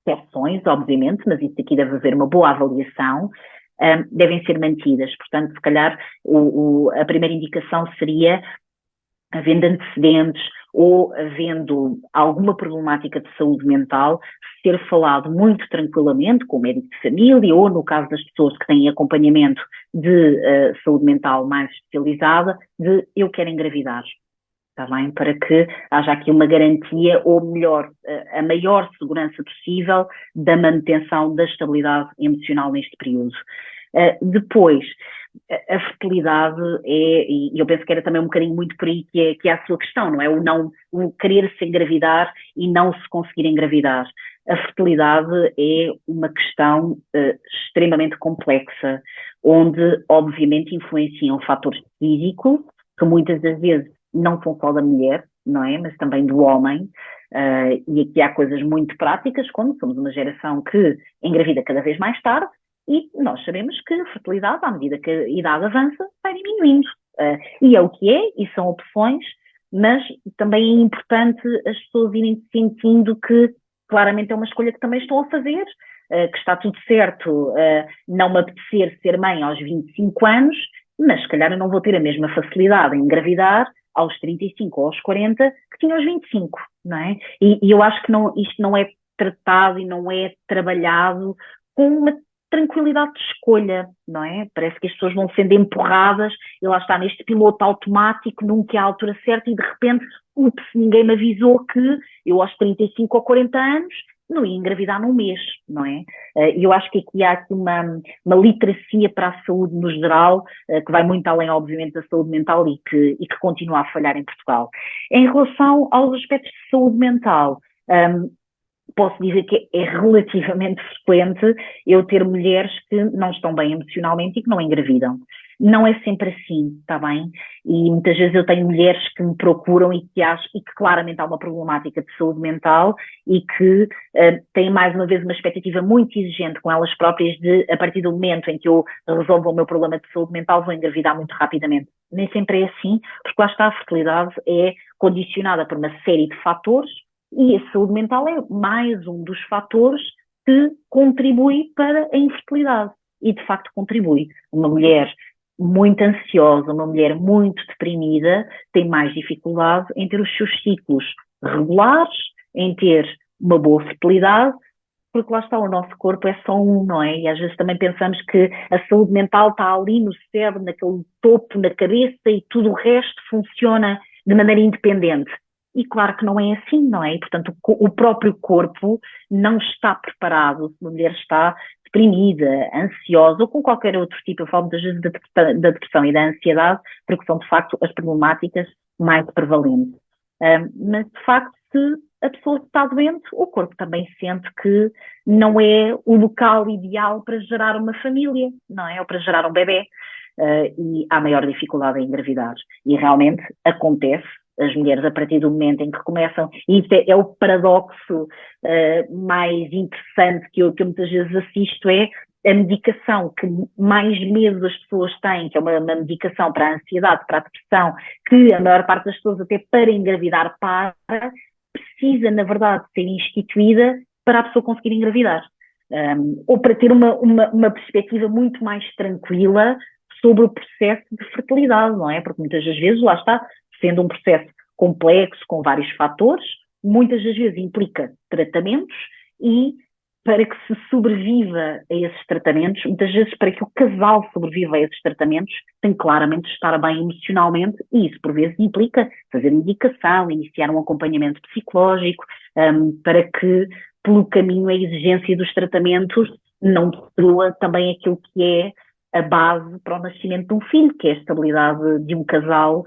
exceções, obviamente, mas isso aqui deve haver uma boa avaliação, devem ser mantidas. Portanto, se calhar a primeira indicação seria, havendo antecedentes ou havendo alguma problemática de saúde mental, ser falado muito tranquilamente com o médico de família ou, no caso das pessoas que têm acompanhamento de saúde mental mais especializada, de eu quero engravidar. Está bem? Para que haja aqui uma garantia, ou melhor, a maior segurança possível da manutenção da estabilidade emocional neste período. Depois, a fertilidade e eu penso que era também um bocadinho muito por aí que é a sua questão, não é? O querer-se engravidar e não se conseguir engravidar. A fertilidade é uma questão extremamente complexa, onde obviamente influenciam fatores físicos, que muitas das vezes não são só da mulher, não é? Mas também do homem. E aqui há coisas muito práticas, como somos uma geração que engravida cada vez mais tarde, e nós sabemos que a fertilidade, à medida que a idade avança, vai diminuindo. E é o que é, e são opções, mas também é importante as pessoas irem sentindo que claramente é uma escolha que também estão a fazer, que está tudo certo, não me apetecer ser mãe aos 25 anos, mas se calhar eu não vou ter a mesma facilidade em engravidar aos 35 ou aos 40 que tinha aos 25, não é? E eu acho que isto não é tratado e não é trabalhado com uma tranquilidade de escolha, não é? Parece que as pessoas vão sendo empurradas e lá está neste piloto automático, nunca é a altura certa e de repente, ups, ninguém me avisou que eu aos 35 ou 40 anos não ia engravidar num mês, não é? E eu acho que aqui há aqui uma literacia para a saúde no geral, que vai muito além, obviamente, da saúde mental e que continua a falhar em Portugal. Em relação aos aspectos de saúde mental, posso dizer que é relativamente frequente eu ter mulheres que não estão bem emocionalmente e que não engravidam. Não é sempre assim, está bem? E muitas vezes eu tenho mulheres que me procuram e que claramente há uma problemática de saúde mental e que têm mais uma vez uma expectativa muito exigente com elas próprias de, a partir do momento em que eu resolvo o meu problema de saúde mental, vou engravidar muito rapidamente. Nem sempre é assim, porque lá está, a fertilidade é condicionada por uma série de fatores e a saúde mental é mais um dos fatores que contribui para a infertilidade. E, de facto, contribui. Uma mulher muito ansiosa, uma mulher muito deprimida, tem mais dificuldade em ter os seus ciclos regulares, em ter uma boa fertilidade, porque lá está, o nosso corpo é só um, não é? E às vezes também pensamos que a saúde mental está ali no cérebro, naquele topo, na cabeça, e tudo o resto funciona de maneira independente. E claro que não é assim, não é? E, portanto, o próprio corpo não está preparado, se uma mulher está deprimida, ansiosa ou com qualquer outro tipo, eu falo muitas vezes da depressão e da ansiedade, porque são de facto as problemáticas mais prevalentes. Mas de facto, se a pessoa está doente, o corpo também sente que não é o local ideal para gerar uma família, não é? Ou para gerar um bebê. E há maior dificuldade em engravidar. E realmente acontece. As mulheres, a partir do momento em que começam, e isso é o paradoxo mais interessante que eu muitas vezes assisto, é a medicação que mais medo as pessoas têm, que é uma medicação para a ansiedade, para a depressão, que a maior parte das pessoas até para engravidar precisa, na verdade, ser instituída para a pessoa conseguir engravidar. Ou para ter uma perspectiva muito mais tranquila sobre o processo de fertilidade, não é? Porque muitas das vezes, lá está, sendo um processo complexo, com vários fatores, muitas das vezes implica tratamentos e para que se sobreviva a esses tratamentos, muitas vezes para que o casal sobreviva a esses tratamentos, tem claramente de estar bem emocionalmente e isso por vezes implica fazer medicação, iniciar um acompanhamento psicológico, para que pelo caminho a exigência dos tratamentos não destrua também aquilo que é a base para o nascimento de um filho, que é a estabilidade de um casal,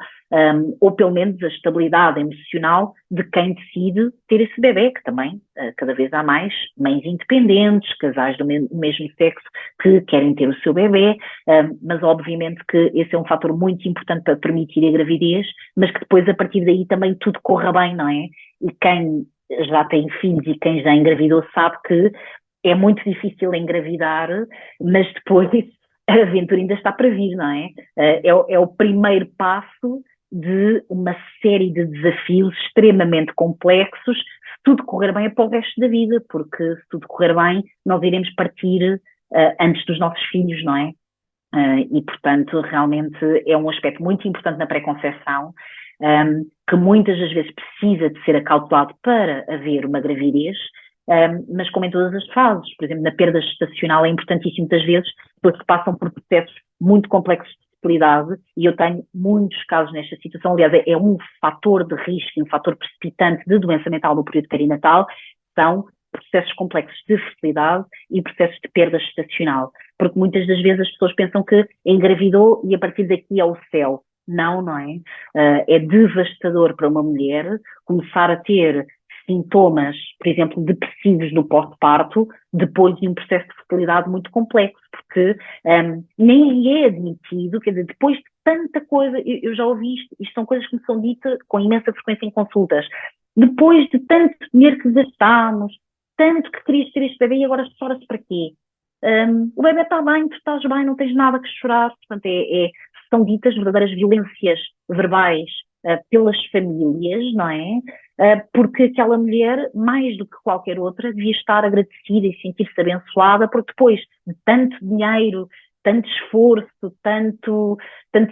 ou pelo menos a estabilidade emocional de quem decide ter esse bebê, que também cada vez há mais mães independentes, casais do mesmo sexo que querem ter o seu bebê, mas obviamente que esse é um fator muito importante para permitir a gravidez, mas que depois a partir daí também tudo corra bem, não é? E quem já tem filhos e quem já engravidou sabe que é muito difícil engravidar, mas depois a aventura ainda está para vir, não é? É o primeiro passo de uma série de desafios extremamente complexos. Se tudo correr bem é para o resto da vida, porque se tudo correr bem, nós iremos partir antes dos nossos filhos, não é? E, portanto, realmente é um aspecto muito importante na pré-conceição, que muitas das vezes precisa de ser acautelado para haver uma gravidez, mas como em todas as fases, por exemplo, na perda gestacional é importantíssimo muitas vezes, porque passam por processos muito complexos de fertilidade, e eu tenho muitos casos nesta situação, aliás, é um fator de risco, um fator precipitante de doença mental no período perinatal, são processos complexos de fertilidade e processos de perda gestacional. porque muitas das vezes as pessoas pensam que engravidou e a partir daqui é o céu. Não, não é? É devastador para uma mulher começar a ter sintomas, por exemplo, depressivos no pós-parto, depois de um processo de fertilidade muito complexo, porque nem é admitido, quer dizer, depois de tanta coisa, eu já ouvi isto são coisas que me são ditas com imensa frequência em consultas, depois de tanto dinheiro que gastámos, tanto que querias ter este bebê e agora chora-se para quê? O bebê está bem, tu estás bem, não tens nada que chorar, portanto são ditas verdadeiras violências verbais pelas famílias, não é? Porque aquela mulher, mais do que qualquer outra, devia estar agradecida e sentir-se abençoada, porque depois de tanto dinheiro, tanto esforço, tanto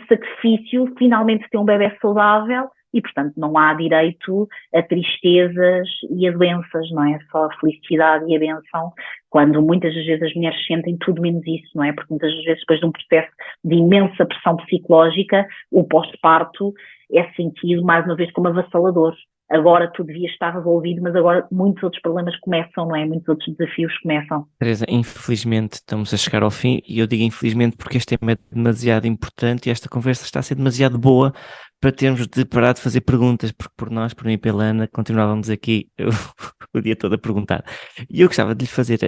sacrifício, finalmente tem um bebê saudável e, portanto, não há direito a tristezas e a doenças, não é? Só a felicidade e a bênção, quando muitas das vezes as mulheres sentem tudo menos isso, não é? Porque muitas das vezes, depois de um processo de imensa pressão psicológica, o pós-parto é sentido, mais uma vez, como avassalador. Agora tu devias estar resolvido, mas agora muitos outros problemas começam, não é? Muitos outros desafios começam. Teresa, infelizmente estamos a chegar ao fim e eu digo infelizmente porque este tema é demasiado importante e esta conversa está a ser demasiado boa para termos de parar de fazer perguntas, porque por nós, por mim e pela Ana, continuávamos aqui o dia todo a perguntar. E eu gostava de lhe fazer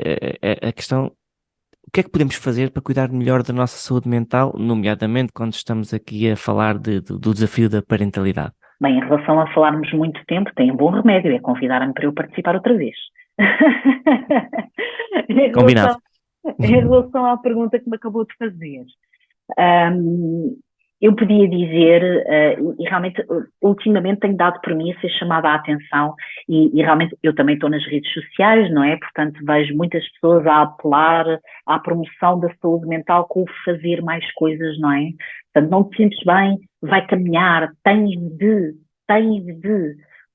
a questão, o que é que podemos fazer para cuidar melhor da nossa saúde mental, nomeadamente quando estamos aqui a falar do desafio da parentalidade? Bem, em relação a falarmos muito tempo, tem um bom remédio, é convidar-me para eu participar outra vez. Combinado. Em relação à pergunta que me acabou de fazer, eu podia dizer, e realmente ultimamente tenho dado por mim a ser chamada a atenção e realmente eu também estou nas redes sociais, não é? Portanto vejo muitas pessoas a apelar à promoção da saúde mental com o fazer mais coisas, não é? Portanto, não te sentes bem, vai caminhar, tens de.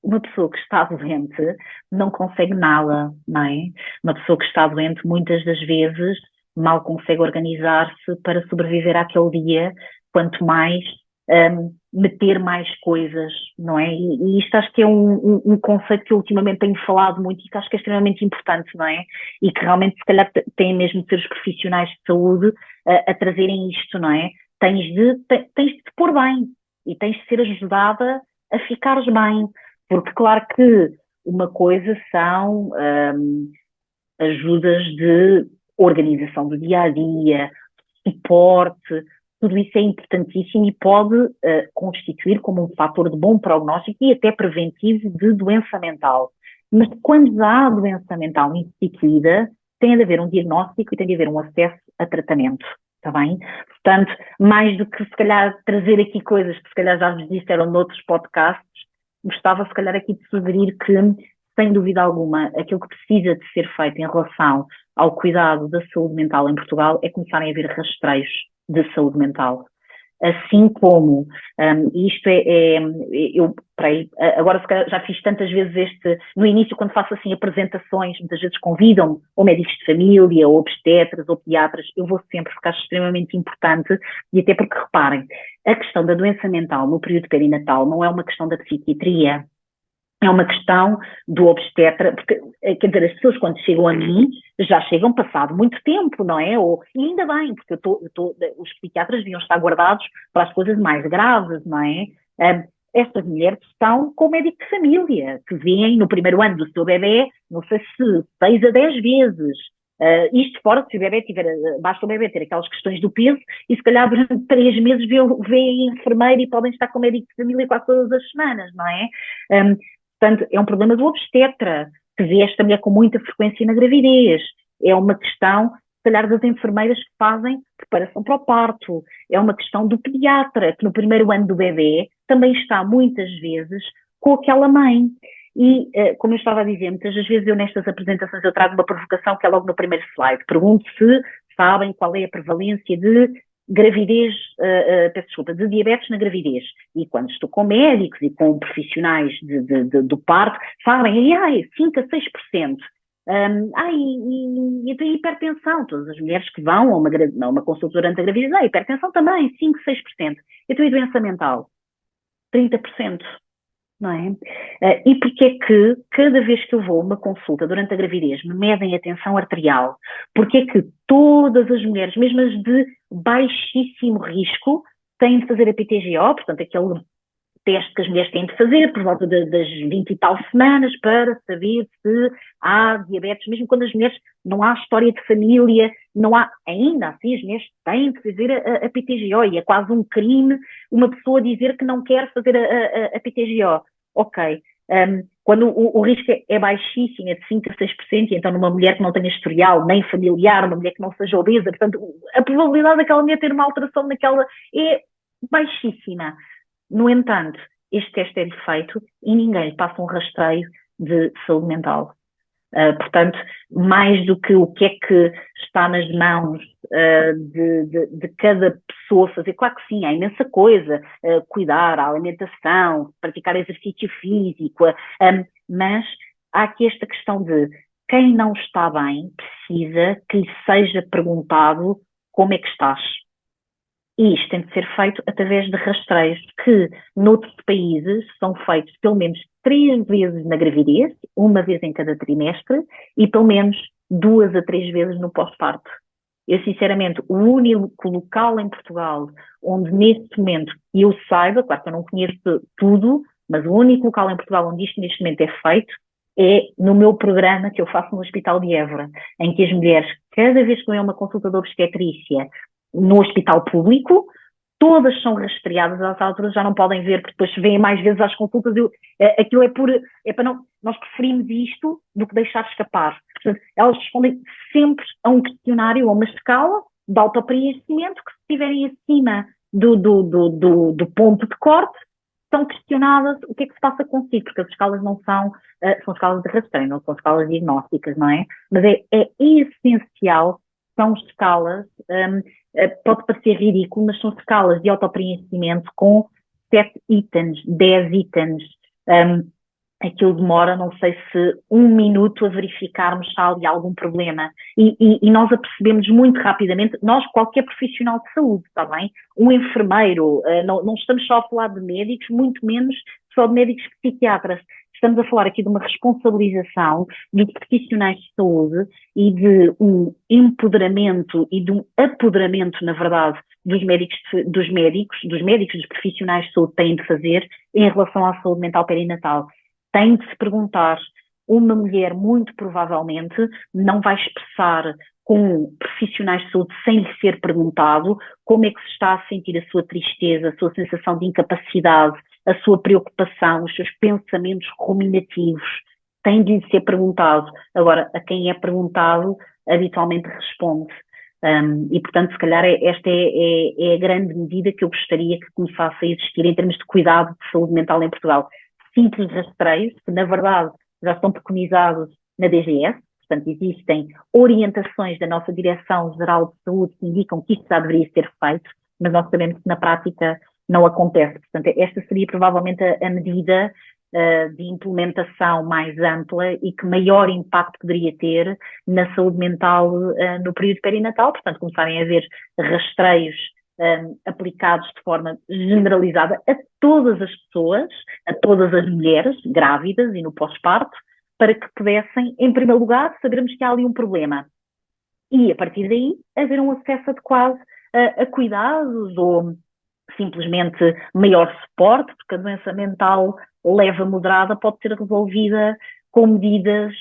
Uma pessoa que está doente não consegue nada, não é? Uma pessoa que está doente muitas das vezes mal consegue organizar-se para sobreviver àquele dia, quanto mais meter mais coisas, não é? E isto acho que é um conceito que eu ultimamente tenho falado muito e que acho que é extremamente importante, não é? E que realmente se calhar têm mesmo de ser os profissionais de saúde a trazerem isto, não é? Tens de te pôr bem e tens de ser ajudada a ficares bem, porque claro que uma coisa são ajudas de organização do dia-a-dia, suporte, tudo isso é importantíssimo e pode constituir como um fator de bom prognóstico e até preventivo de doença mental. Mas quando há doença mental instituída, tem de haver um diagnóstico e tem de haver um acesso a tratamento, está bem? Portanto, mais do que se calhar trazer aqui coisas que se calhar já vos disseram noutros podcasts, gostava se calhar aqui de sugerir que, sem dúvida alguma, aquilo que precisa de ser feito em relação ao cuidado da saúde mental em Portugal é começarem a haver rastreios de saúde mental. Assim como, isto agora já fiz tantas vezes no início quando faço assim apresentações, muitas vezes convidam-me ou médicos de família, ou obstetras, ou pediatras, eu vou sempre, porque acho extremamente importante, e até porque, reparem, a questão da doença mental no período perinatal não é uma questão da psiquiatria, é uma questão do obstetra, porque, quer dizer, as pessoas quando chegam a mim, já chegam passado muito tempo, não é? E ainda bem, porque os psiquiatras deviam estar guardados para as coisas mais graves, não é? Estas mulheres estão com o médico de família, que vêm no primeiro ano do seu bebê, não sei se 6 a 10 vezes. Isto fora, se o bebê basta o bebê ter aquelas questões do peso, e se calhar durante 3 meses vê a enfermeira e podem estar com o médico de família quase todas as semanas, não é? Portanto, é um problema do obstetra, que vê esta mulher com muita frequência na gravidez. É uma questão, se calhar, das enfermeiras que fazem preparação para o parto. É uma questão do pediatra, que no primeiro ano do bebê também está, muitas vezes, com aquela mãe. E, como eu estava a dizer, muitas das vezes eu nestas apresentações eu trago uma provocação que é logo no primeiro slide. Pergunto se sabem qual é a prevalência de gravidez, peço desculpa, de diabetes na gravidez. E quando estou com médicos e com profissionais do parto, sabem, 5 a 6%. E tem hipertensão, todas as mulheres que vão a uma consulta durante a gravidez, hipertensão também, 5, 6%. Então, e doença mental? 30%. não é? E porque é que cada vez que eu vou a uma consulta durante a gravidez me medem a tensão arterial? Porque é que todas as mulheres, mesmo as de baixíssimo risco, têm de fazer a PTGO, portanto aquele teste que as mulheres têm de fazer por volta das 20 e tal semanas para saber se há diabetes, mesmo quando as mulheres não há história de família, não há, ainda assim as mulheres têm de fazer a PTGO e é quase um crime uma pessoa dizer que não quer fazer a PTGO. Ok. Quando o risco é baixíssimo, é de 5 a 6%, e então numa mulher que não tenha historial, nem familiar, uma mulher que não seja obesa, portanto, a probabilidade daquela mulher ter uma alteração naquela é baixíssima. No entanto, este teste é feito e ninguém lhe passa um rastreio de saúde mental. Portanto, mais do que o que é que está nas mãos de cada pessoa fazer, claro que sim, há imensa coisa, cuidar, a alimentação, praticar exercício físico, mas há aqui esta questão de quem não está bem precisa que lhe seja perguntado como é que estás. E isto tem de ser feito através de rastreios que, noutros países, são feitos pelo menos 3 vezes na gravidez, uma vez em cada trimestre, e pelo menos 2 a 3 vezes no pós-parto. Eu, sinceramente, o único local em Portugal onde, neste momento, eu saiba, claro que eu não conheço tudo, mas o único local em Portugal onde isto, neste momento, é feito é no meu programa que eu faço no Hospital de Évora, em que as mulheres, cada vez que vêm a uma consulta de obstetrícia, no hospital público, todas são rastreadas, às alturas já não podem ver, porque depois vêm mais vezes às consultas, aquilo é para não, nós preferimos isto do que deixar escapar. Portanto, elas respondem sempre a um questionário, a uma escala de autopreenchimento, que se estiverem acima do ponto de corte, são questionadas o que é que se passa consigo, porque as escalas não são escalas de rastreio, não são escalas diagnósticas, não é? Mas é essencial, são escalas, pode parecer ridículo, mas são escalas de autopreenchimento com 7 itens, 10 itens. Aquilo demora, não sei se 1 minuto a verificarmos se há ali algum problema. E nós apercebemos muito rapidamente, nós, qualquer profissional de saúde, está bem? Um enfermeiro, não estamos só a falar de médicos, muito menos só de médicos psiquiatras. Estamos a falar aqui de uma responsabilização dos profissionais de saúde e de um empoderamento e de um apoderamento, na verdade, dos profissionais de saúde têm de fazer em relação à saúde mental perinatal. Tem de se perguntar, uma mulher muito provavelmente não vai expressar com profissionais de saúde sem lhe ser perguntado como é que se está a sentir a sua tristeza, a sua sensação de incapacidade, a sua preocupação, os seus pensamentos ruminativos. Tem de lhe ser perguntado. Agora, a quem é perguntado, habitualmente responde. E, portanto, se calhar esta é a grande medida que eu gostaria que começasse a existir em termos de cuidado de saúde mental em Portugal. Simples rastreios, que na verdade já estão preconizados na DGS, portanto existem orientações da nossa Direção-Geral de Saúde que indicam que isto já deveria ser feito, mas nós sabemos que na prática não acontece. Portanto, esta seria provavelmente a medida de implementação mais ampla e que maior impacto poderia ter na saúde mental no período perinatal, portanto começarem a haver rastreios aplicados de forma generalizada a todas as pessoas, a todas as mulheres grávidas e no pós-parto, para que pudessem, em primeiro lugar, sabermos que há ali um problema. E, a partir daí, haver um acesso adequado a cuidados ou simplesmente maior suporte, porque a doença mental leve a moderada pode ser resolvida com medidas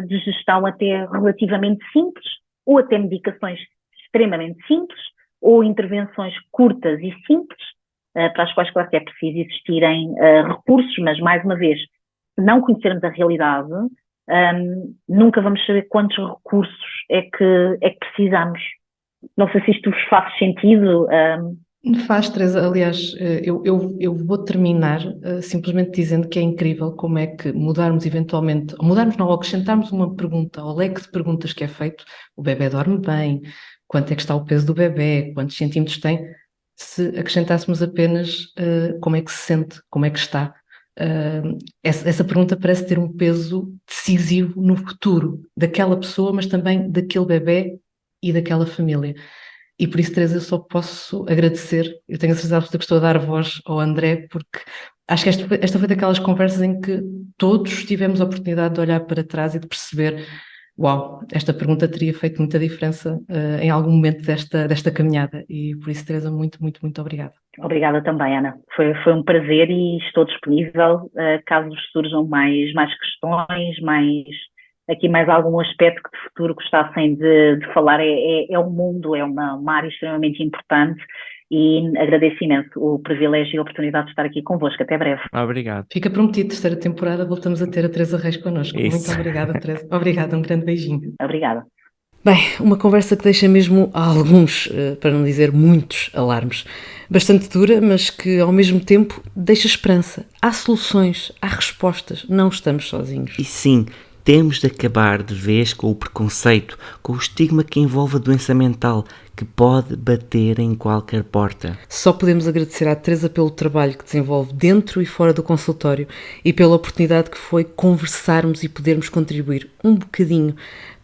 de gestão até relativamente simples, ou até medicações extremamente simples, ou intervenções curtas e simples, para as quais, claro que é preciso existirem recursos, mas, mais uma vez, se não conhecermos a realidade, nunca vamos saber quantos recursos é que precisamos. Não sei se isto vos faz sentido. Faz, Teresa. Aliás, eu vou terminar simplesmente dizendo que é incrível como é que mudarmos eventualmente, ou mudarmos não, ou acrescentarmos uma pergunta ao leque de perguntas que é feito, o bebê dorme bem, quanto é que está o peso do bebê, quantos centímetros tem, se acrescentássemos apenas como é que se sente, como é que está. Essa pergunta parece ter um peso decisivo no futuro daquela pessoa, mas também daquele bebê e daquela família. E por isso, Teresa, eu só posso agradecer. Eu tenho a certeza absoluta que estou a dar voz ao André, porque Acho que esta foi daquelas conversas em que todos tivemos a oportunidade de olhar para trás e de perceber, uau, esta pergunta teria feito muita diferença em algum momento desta caminhada. E por isso, Teresa, muito, muito, muito obrigada. Obrigada também, Ana. Foi um prazer e estou disponível caso surjam mais questões, mais algum aspecto que de futuro gostassem de falar. É um mundo, é uma área extremamente importante e agradeço imenso o privilégio e a oportunidade de estar aqui convosco. Até breve. Obrigado. Fica prometido, terceira temporada, voltamos a ter a Teresa Reis connosco. Isso. Muito obrigada, Teresa. Obrigada, um grande beijinho. Obrigada. Bem, uma conversa que deixa mesmo alguns, para não dizer muitos, alarmes. Bastante dura, mas que ao mesmo tempo deixa esperança. Há soluções, há respostas, não estamos sozinhos. E sim, temos de acabar de vez com o preconceito, com o estigma que envolve a doença mental, que pode bater em qualquer porta. Só podemos agradecer à Teresa pelo trabalho que desenvolve dentro e fora do consultório e pela oportunidade que foi conversarmos e podermos contribuir um bocadinho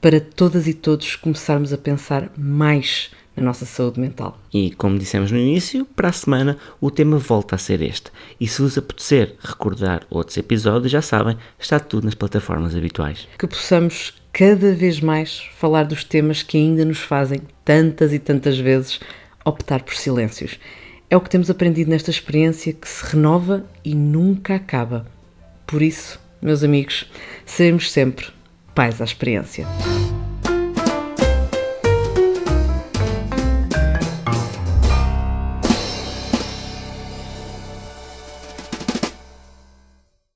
para todas e todos começarmos a pensar mais na nossa saúde mental. E, como dissemos no início, para a semana o tema volta a ser este. E se vos apetecer recordar outros episódios, já sabem, está tudo nas plataformas habituais. Que possamos cada vez mais falar dos temas que ainda nos fazem tantas e tantas vezes optar por silêncios. É o que temos aprendido nesta experiência que se renova e nunca acaba. Por isso, meus amigos, seremos sempre pais à experiência.